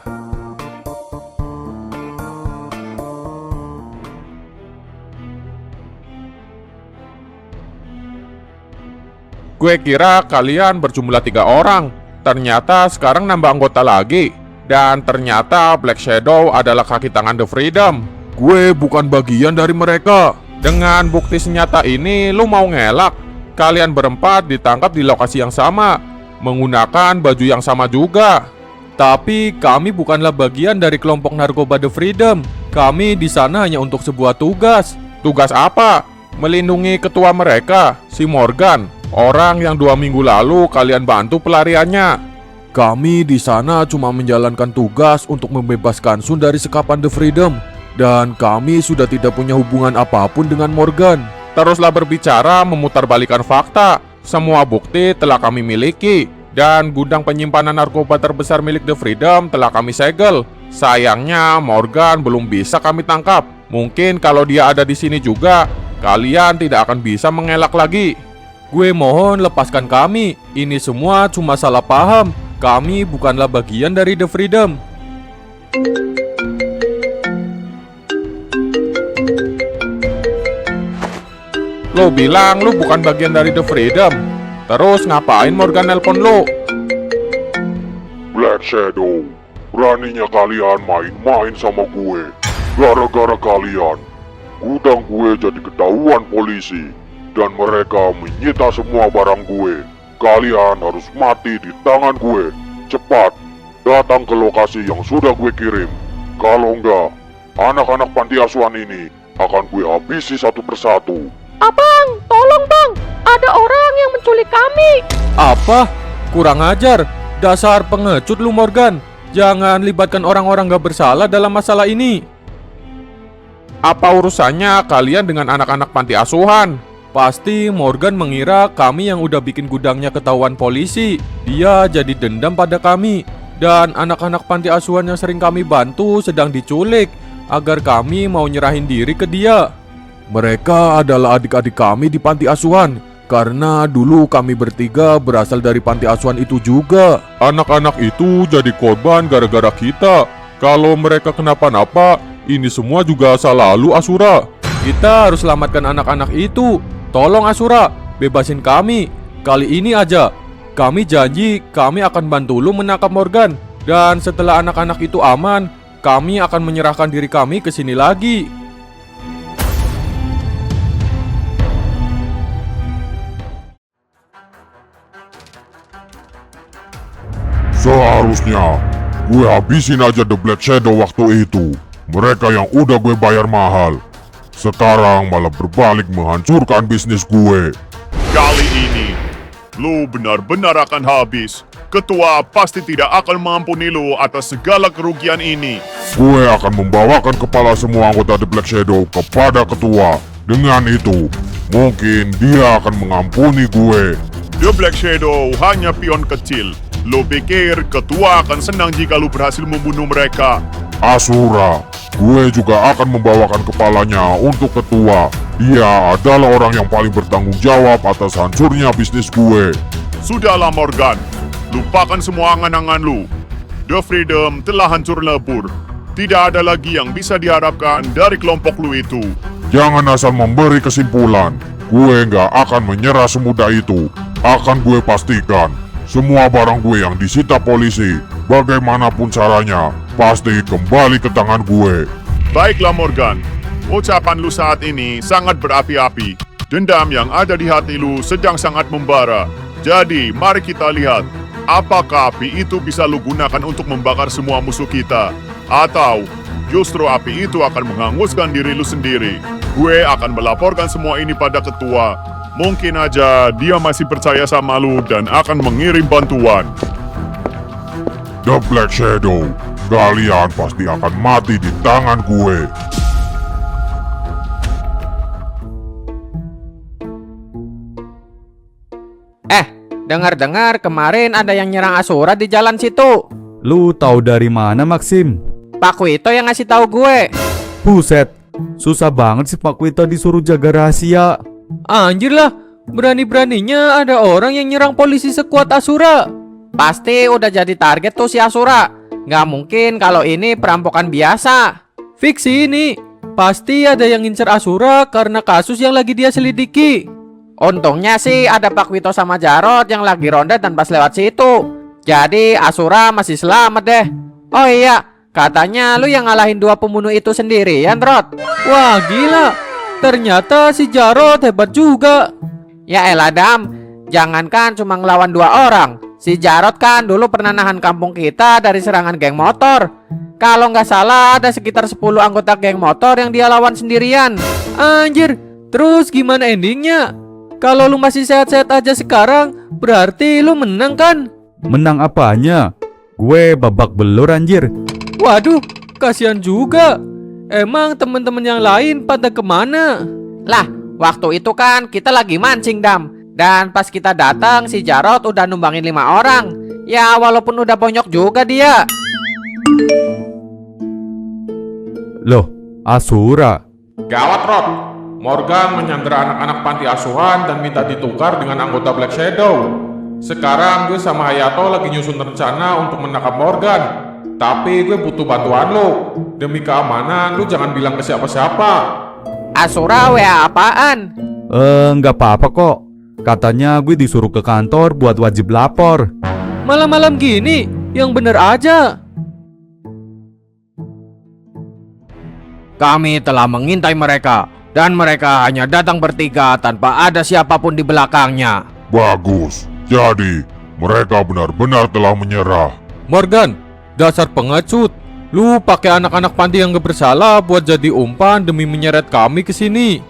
Gue kira kalian berjumlah 3 orang. Ternyata sekarang nambah anggota lagi. Dan ternyata Black Shadow adalah kaki tangan The Freedom. Gue bukan bagian dari mereka. Dengan bukti senjata ini, lu mau ngelak? Kalian berempat ditangkap di lokasi yang sama, menggunakan baju yang sama juga. Tapi kami bukanlah bagian dari kelompok narkoba The Freedom. Kami di sana hanya untuk sebuah tugas. Tugas apa? Melindungi ketua mereka, si Morgan. Orang yang 2 minggu lalu kalian bantu pelariannya. Kami di sana cuma menjalankan tugas untuk membebaskan Sun dari sekapan The Freedom. Dan kami sudah tidak punya hubungan apapun dengan Morgan. Teruslah berbicara memutarbalikkan fakta. Semua bukti telah kami miliki. Dan gudang penyimpanan narkoba terbesar milik The Freedom telah kami segel. Sayangnya Morgan belum bisa kami tangkap. Mungkin kalau dia ada di sini juga, kalian tidak akan bisa mengelak lagi. Gue mohon lepaskan kami. Ini semua cuma salah paham. Kami bukanlah bagian dari The Freedom. Lo bilang lu bukan bagian dari The Freedom. Terus ngapain Morgan nelpon lu? Black Shadow, beraninya kalian main-main sama gue. Gara-gara kalian, gudang gue jadi ketahuan polisi. Dan mereka menyita semua barang gue. Kalian harus mati di tangan gue. Cepat, datang ke lokasi yang sudah gue kirim. Kalau enggak, anak-anak panti asuhan ini akan gue habisi satu persatu. Abang, tolong bang, ada orang yang menculik kami. Apa? Kurang ajar. Dasar pengecut lu Morgan. Jangan libatkan orang-orang gak bersalah dalam masalah ini. Apa urusannya kalian dengan anak-anak panti asuhan? Pasti Morgan mengira kami yang udah bikin gudangnya ketahuan polisi. Dia jadi dendam pada kami. Dan anak-anak panti asuhan yang sering kami bantu sedang diculik agar kami mau nyerahin diri ke dia. Mereka adalah adik-adik kami di panti asuhan. Karena dulu kami bertiga berasal dari panti asuhan itu juga. Anak-anak itu jadi korban gara-gara kita. Kalau mereka kenapa-napa, ini semua juga salah lu Asura. Kita harus selamatkan anak-anak itu. Tolong Asura, bebasin kami. Kali ini aja. Kami janji kami akan bantu lu menangkap Morgan. Dan setelah anak-anak itu aman, kami akan menyerahkan diri kami ke sini lagi. Seharusnya gue habisin aja The Black Shadow waktu itu. Mereka yang udah gue bayar mahal. Sekarang malah berbalik menghancurkan bisnis gue. Kali ini, lu benar-benar akan habis. Ketua pasti tidak akan mengampuni lu atas segala kerugian ini. Gue akan membawakan kepala semua anggota The Black Shadow kepada ketua. Dengan itu, mungkin dia akan mengampuni gue. The Black Shadow hanya pion kecil. Lu pikir ketua akan senang jika lu berhasil membunuh mereka? Asura, gue juga akan membawakan kepalanya untuk ketua. Dia adalah orang yang paling bertanggung jawab atas hancurnya bisnis gue. Sudahlah Morgan, lupakan semua angan-angan lu. The Freedom telah hancur lebur. Tidak ada lagi yang bisa diharapkan dari kelompok lu itu. Jangan asal memberi kesimpulan. Gue nggak akan menyerah semudah itu. Akan gue pastikan semua barang gue yang disita polisi, bagaimanapun caranya, pasti kembali ke tangan gue. Baiklah Morgan, ucapan lu saat ini sangat berapi-api. Dendam yang ada di hati lu sedang sangat membara. Jadi, mari kita lihat, apakah api itu bisa lu gunakan untuk membakar semua musuh kita? Atau justru api itu akan menghanguskan diri lu sendiri? Gue akan melaporkan semua ini pada ketua. Mungkin aja dia masih percaya sama lu dan akan mengirim bantuan. The Black Shadow, kalian pasti akan mati di tangan gue. Dengar-dengar kemarin ada yang nyerang Asura di jalan situ. Lu tahu dari mana, Maxim? Pak Kuito yang ngasih tahu gue. Buset, susah banget sih Pak Kuito disuruh jaga rahasia. Anjir lah, berani-beraninya ada orang yang nyerang polisi sekuat Asura. Pasti udah jadi target tuh si Asura. Nggak mungkin kalau ini perampokan biasa. Fix ini, pasti ada yang ngincer Asura karena kasus yang lagi dia selidiki. Untungnya sih ada Pak Wito sama Jarot yang lagi ronda dan pas lewat situ. Jadi Asura masih selamat deh. Oh iya, katanya lu yang ngalahin 2 pembunuh itu sendirian, Rod. Wah gila, ternyata si Jarot hebat juga. Ya elah Dam, jangankan cuma ngelawan 2 orang. Si Jarot kan dulu pernah nahan kampung kita dari serangan geng motor. Kalau nggak salah ada sekitar 10 anggota geng motor yang dia lawan sendirian. Anjir, terus gimana endingnya? Kalau lu masih sehat-sehat aja sekarang, berarti lu menang kan? Menang apanya? Gue babak belur anjir. Waduh, kasihan juga. Emang temen-temen yang lain pada kemana? Lah, waktu itu kan kita lagi mancing Dam. Dan pas kita datang si Jarot udah numbangin 5 orang. Ya walaupun udah bonyok juga dia. Loh, Asura. Gawat, Rod. Morgan menyandera anak-anak panti asuhan dan minta ditukar dengan anggota Black Shadow. Sekarang gue sama Hayato lagi nyusun rencana untuk menangkap Morgan. Tapi gue butuh bantuan lo. Demi keamanan, lu jangan bilang ke siapa-siapa. Asura WA apaan? Nggak apa-apa kok. Katanya gue disuruh ke kantor buat wajib lapor. Malam-malam gini, yang bener aja. Kami telah mengintai mereka. Dan mereka hanya datang bertiga tanpa ada siapapun di belakangnya. Bagus, jadi mereka benar-benar telah menyerah. Morgan, dasar pengecut. Lu pakai anak-anak panti yang gak bersalah buat jadi umpan demi menyeret kami ke sini.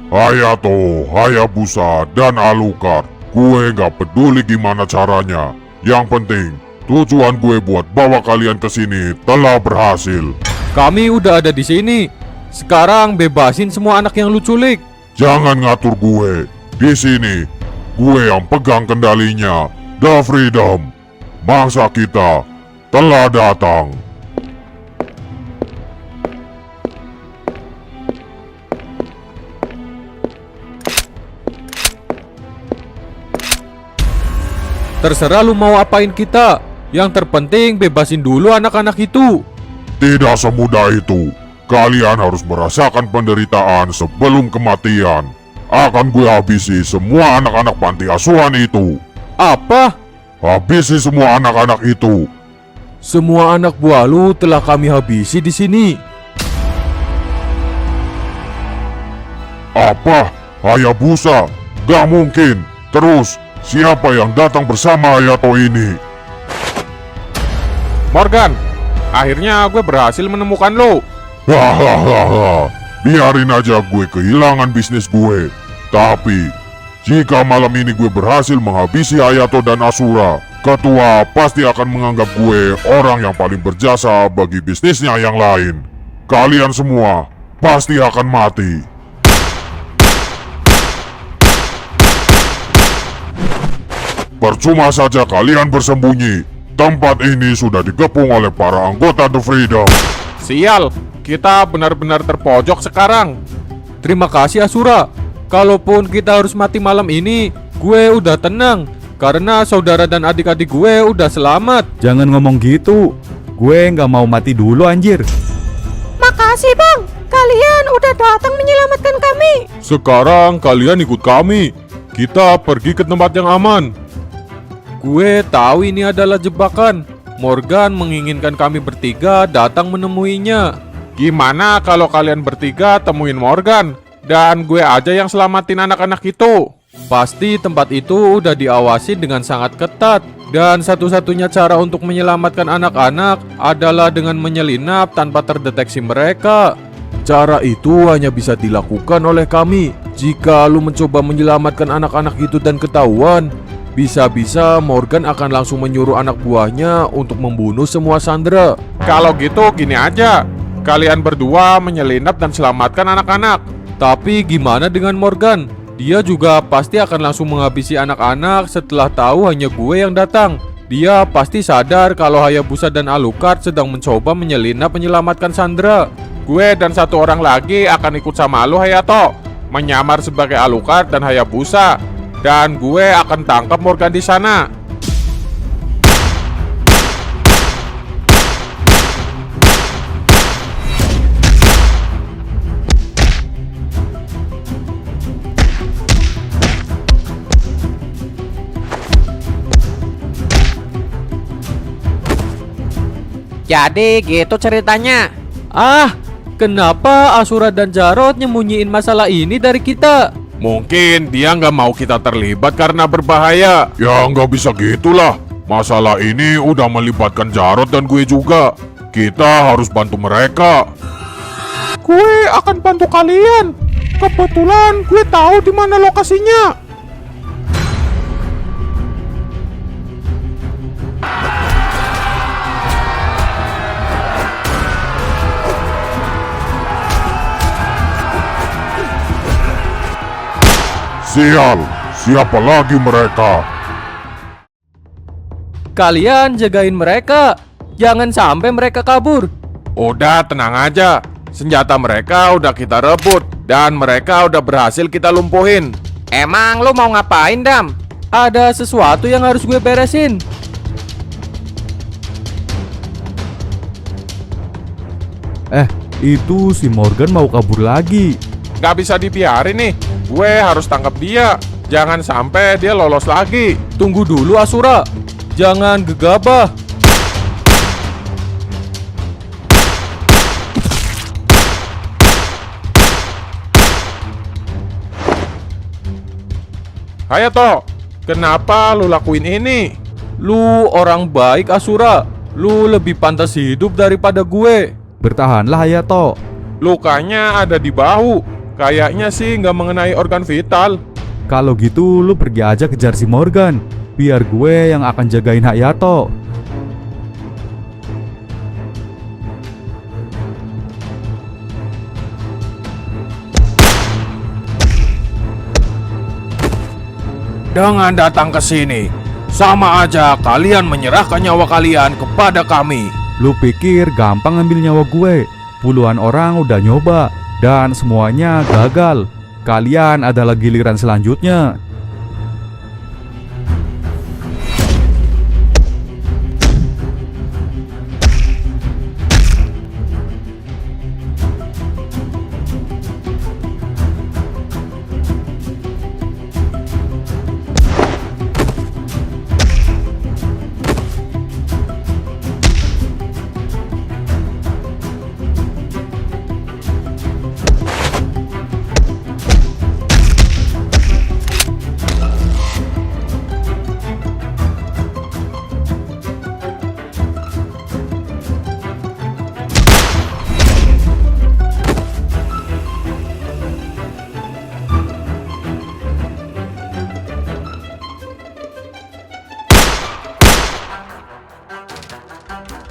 Hayato, Hayabusa, dan Alucard, gue gak peduli gimana caranya. Yang penting, tujuan gue buat bawa kalian ke sini telah berhasil. Kami udah ada di sini. Sekarang bebasin semua anak yang lu culik. Jangan ngatur gue. Di sini, gue yang pegang kendalinya. The Freedom. Mangsa kita telah datang. Terserah lu mau apain kita. Yang terpenting bebasin dulu anak-anak itu. Tidak semudah itu. Kalian harus merasakan penderitaan sebelum kematian. Akan gue habisi semua anak-anak panti asuhan itu. Apa? Habisi semua anak-anak itu. Semua anak buah lu telah kami habisi di sini. Apa? Hayabusa? Gak mungkin. Terus, siapa yang datang bersama Hayato ini? Morgan, akhirnya gue berhasil menemukan lo. Hahaha, biarin aja gue kehilangan bisnis gue. Tapi, jika malam ini gue berhasil menghabisi Hayato dan Asura, ketua pasti akan menganggap gue orang yang paling berjasa bagi bisnisnya yang lain. Kalian semua pasti akan mati. Percuma saja kalian bersembunyi. Tempat ini sudah dikepung oleh para anggota The Freedom. Sial, kita benar-benar terpojok sekarang. Terima kasih Asura. Kalaupun kita harus mati malam ini, gue udah tenang. Karena saudara dan adik-adik gue udah selamat. Jangan ngomong gitu. Gue nggak mau mati dulu anjir. Makasih bang, kalian udah datang menyelamatkan kami. Sekarang kalian ikut kami. Kita pergi ke tempat yang aman. Gue tahu ini adalah jebakan. Morgan menginginkan kami bertiga datang menemuinya. Gimana kalau kalian bertiga temuin Morgan dan gue aja yang selamatin anak-anak itu? Pasti tempat itu udah diawasi dengan sangat ketat. Dan satu-satunya cara untuk menyelamatkan anak-anak adalah dengan menyelinap tanpa terdeteksi mereka. Cara itu hanya bisa dilakukan oleh kami. Jika lu mencoba menyelamatkan anak-anak itu dan ketahuan, Bisa-bisa Morgan akan langsung menyuruh anak buahnya untuk membunuh semua sandera. Kalau gitu gini aja, kalian berdua menyelinap dan selamatkan anak-anak. Tapi gimana dengan Morgan? Dia juga pasti akan langsung menghabisi anak-anak setelah tahu hanya gue yang datang. Dia pasti sadar kalau Hayabusa dan Alucard sedang mencoba menyelinap menyelamatkan Sandra. Gue dan satu orang lagi akan ikut sama lu, Hayato, menyamar sebagai Alucard dan Hayabusa. Dan gue akan tangkap Morgan di sana. Jadi gitu ceritanya. Ah, kenapa Asura dan Jarod nyembunyiin masalah ini dari kita? Mungkin dia nggak mau kita terlibat karena berbahaya. Ya nggak bisa gitulah. Masalah ini udah melibatkan Jarod dan gue juga. Kita harus bantu mereka. Gue akan bantu kalian. Kebetulan gue tahu di mana lokasinya. Sial, siapa lagi mereka? Kalian jagain mereka. Jangan sampai mereka kabur. Udah tenang aja. Senjata mereka udah kita rebut dan mereka udah berhasil kita lumpuhin. Emang lu mau ngapain, Dam? Ada sesuatu yang harus gue beresin. Itu si Morgan mau kabur lagi. Gak bisa dibiarin nih. Gue harus tangkap dia. Jangan sampai dia lolos lagi. Tunggu dulu Asura. Jangan gegabah. Hayato, kenapa lu lakuin ini? Lu orang baik Asura. Lu lebih pantas hidup daripada gue. Bertahanlah Hayato. Lukanya ada di bahu. Kayaknya sih nggak mengenai organ vital. Kalau gitu lu pergi aja kejar si Morgan. Biar gue yang akan jagain Hayato. Dengan datang ke sini, sama aja kalian menyerahkan nyawa kalian kepada kami. Lu pikir gampang ngambil nyawa gue? Puluhan orang udah nyoba dan semuanya gagal. Kalian adalah giliran selanjutnya.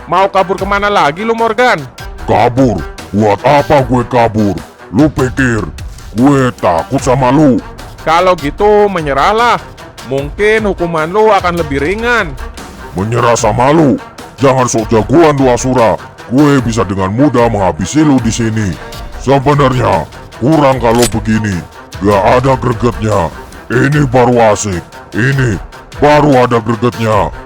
Mau kabur kemana lagi lu, Morgan? Kabur? Buat apa gue kabur? Lu pikir gue takut sama lu? Kalau gitu menyerahlah. Mungkin hukuman lu akan lebih ringan. Menyerah sama lu? Jangan sok jagoan lu Asura. Gue bisa dengan mudah menghabisi lu di sini. Sebenarnya kurang kalau begini. Gak ada gregetnya. Ini baru asik. Ini baru ada gregetnya.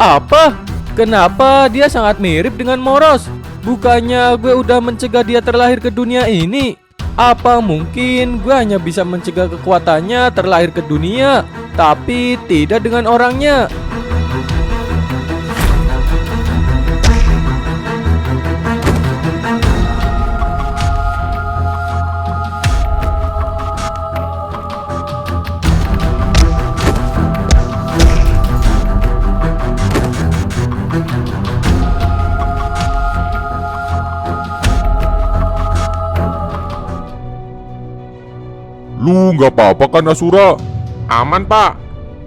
Apa? Kenapa dia sangat mirip dengan Moros? Bukannya gue udah mencegah dia terlahir ke dunia ini? Apa mungkin gue hanya bisa mencegah kekuatannya terlahir ke dunia, tapi tidak dengan orangnya? Lu nggak apa-apa kan Asura? Aman, Pak.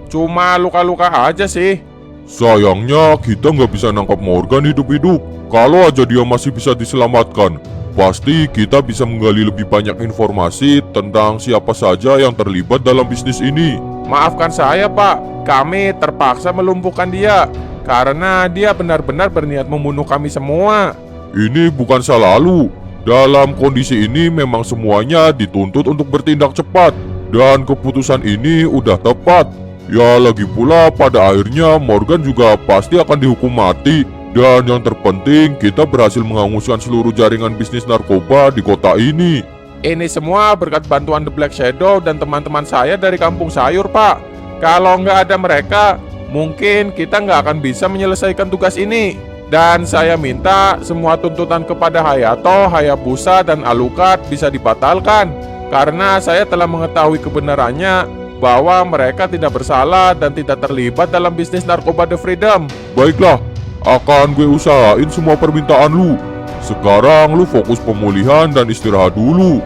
Cuma luka-luka aja sih. Sayangnya kita nggak bisa nangkap Morgan hidup-hidup. Kalau aja dia masih bisa diselamatkan, pasti kita bisa menggali lebih banyak informasi tentang siapa saja yang terlibat dalam bisnis ini. Maafkan saya, Pak. Kami terpaksa melumpuhkan dia karena dia benar-benar berniat membunuh kami semua. Ini bukan salah lu. Dalam kondisi ini memang semuanya dituntut untuk bertindak cepat. Dan keputusan ini udah tepat. Ya lagi pula pada akhirnya Morgan juga pasti akan dihukum mati. Dan yang terpenting kita berhasil menghanguskan seluruh jaringan bisnis narkoba di kota ini. Ini semua berkat bantuan The Black Shadow dan teman-teman saya dari Kampung Sayur, Pak. Kalau nggak ada mereka, mungkin kita nggak akan bisa menyelesaikan tugas ini. Dan saya minta semua tuntutan kepada Hayato, Hayabusa, dan Alucard bisa dibatalkan. Karena saya telah mengetahui kebenarannya bahwa mereka tidak bersalah dan tidak terlibat dalam bisnis narkoba The Freedom. Baiklah, akan gue usahain semua permintaan lu. Sekarang lu fokus pemulihan dan istirahat dulu.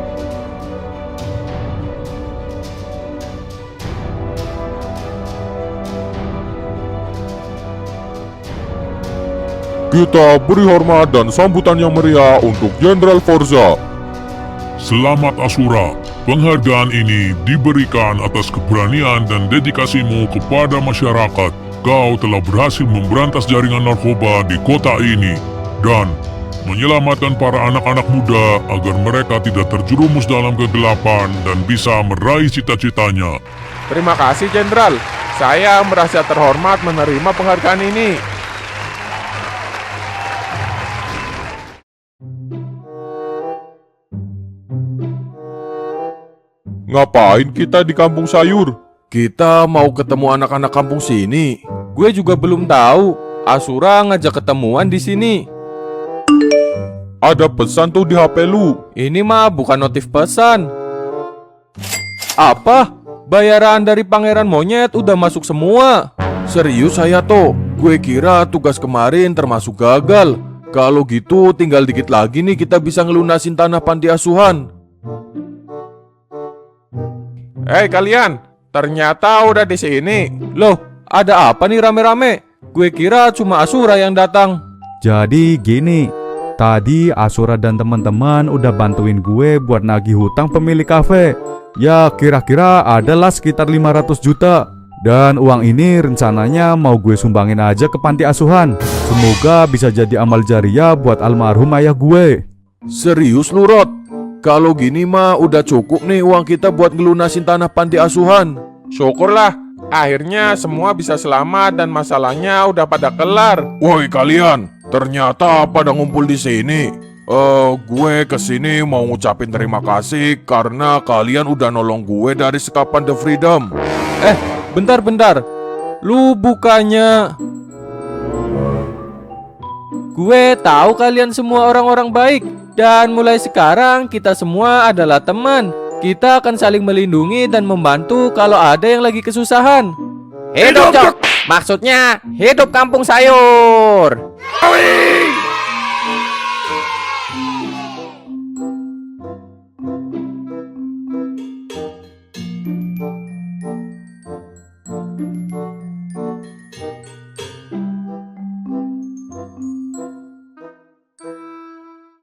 Kita beri hormat dan sambutan yang meriah untuk Jenderal Forza. Selamat Asura, penghargaan ini diberikan atas keberanian dan dedikasimu kepada masyarakat. Kau telah berhasil memberantas jaringan narkoba di kota ini dan menyelamatkan para anak-anak muda agar mereka tidak terjerumus dalam kegelapan dan bisa meraih cita-citanya. Terima kasih, Jenderal. Saya merasa terhormat menerima penghargaan ini. Ngapain kita di Kampung Sayur? Kita mau ketemu anak-anak kampung sini. Gue juga belum tahu. Asura ngajak ketemuan di sini. Ada pesan tuh di HP lu. Ini mah bukan notif pesan. Apa? Bayaran dari Pangeran Monyet udah masuk semua. Serius Hayato? Gue kira tugas kemarin termasuk gagal. Kalau gitu tinggal dikit lagi nih kita bisa ngelunasin tanah panti asuhan. Hei kalian, ternyata udah di sini. Loh, ada apa nih rame-rame? Gue kira cuma Asura yang datang. Jadi gini, tadi Asura dan teman-teman udah bantuin gue buat nagih hutang pemilik kafe. Ya kira-kira adalah sekitar 500 juta. Dan uang ini rencananya mau gue sumbangin aja ke panti asuhan. Semoga bisa jadi amal jariah buat almarhum ayah gue. Serius lu Rod? Kalau gini mah udah cukup nih uang kita buat ngelunasin tanah panti asuhan. Syukurlah, akhirnya semua bisa selamat dan masalahnya udah pada kelar. Woi kalian, ternyata pada ngumpul di sini. Gue kesini mau ngucapin terima kasih karena kalian udah nolong gue dari sekapan The Freedom. Bentar. Lu bukannya... Gue tahu kalian semua orang-orang baik. Dan mulai sekarang kita semua adalah teman. Kita akan saling melindungi dan membantu kalau ada yang lagi kesusahan. Hidup Jok! Maksudnya hidup Kampung Sayur.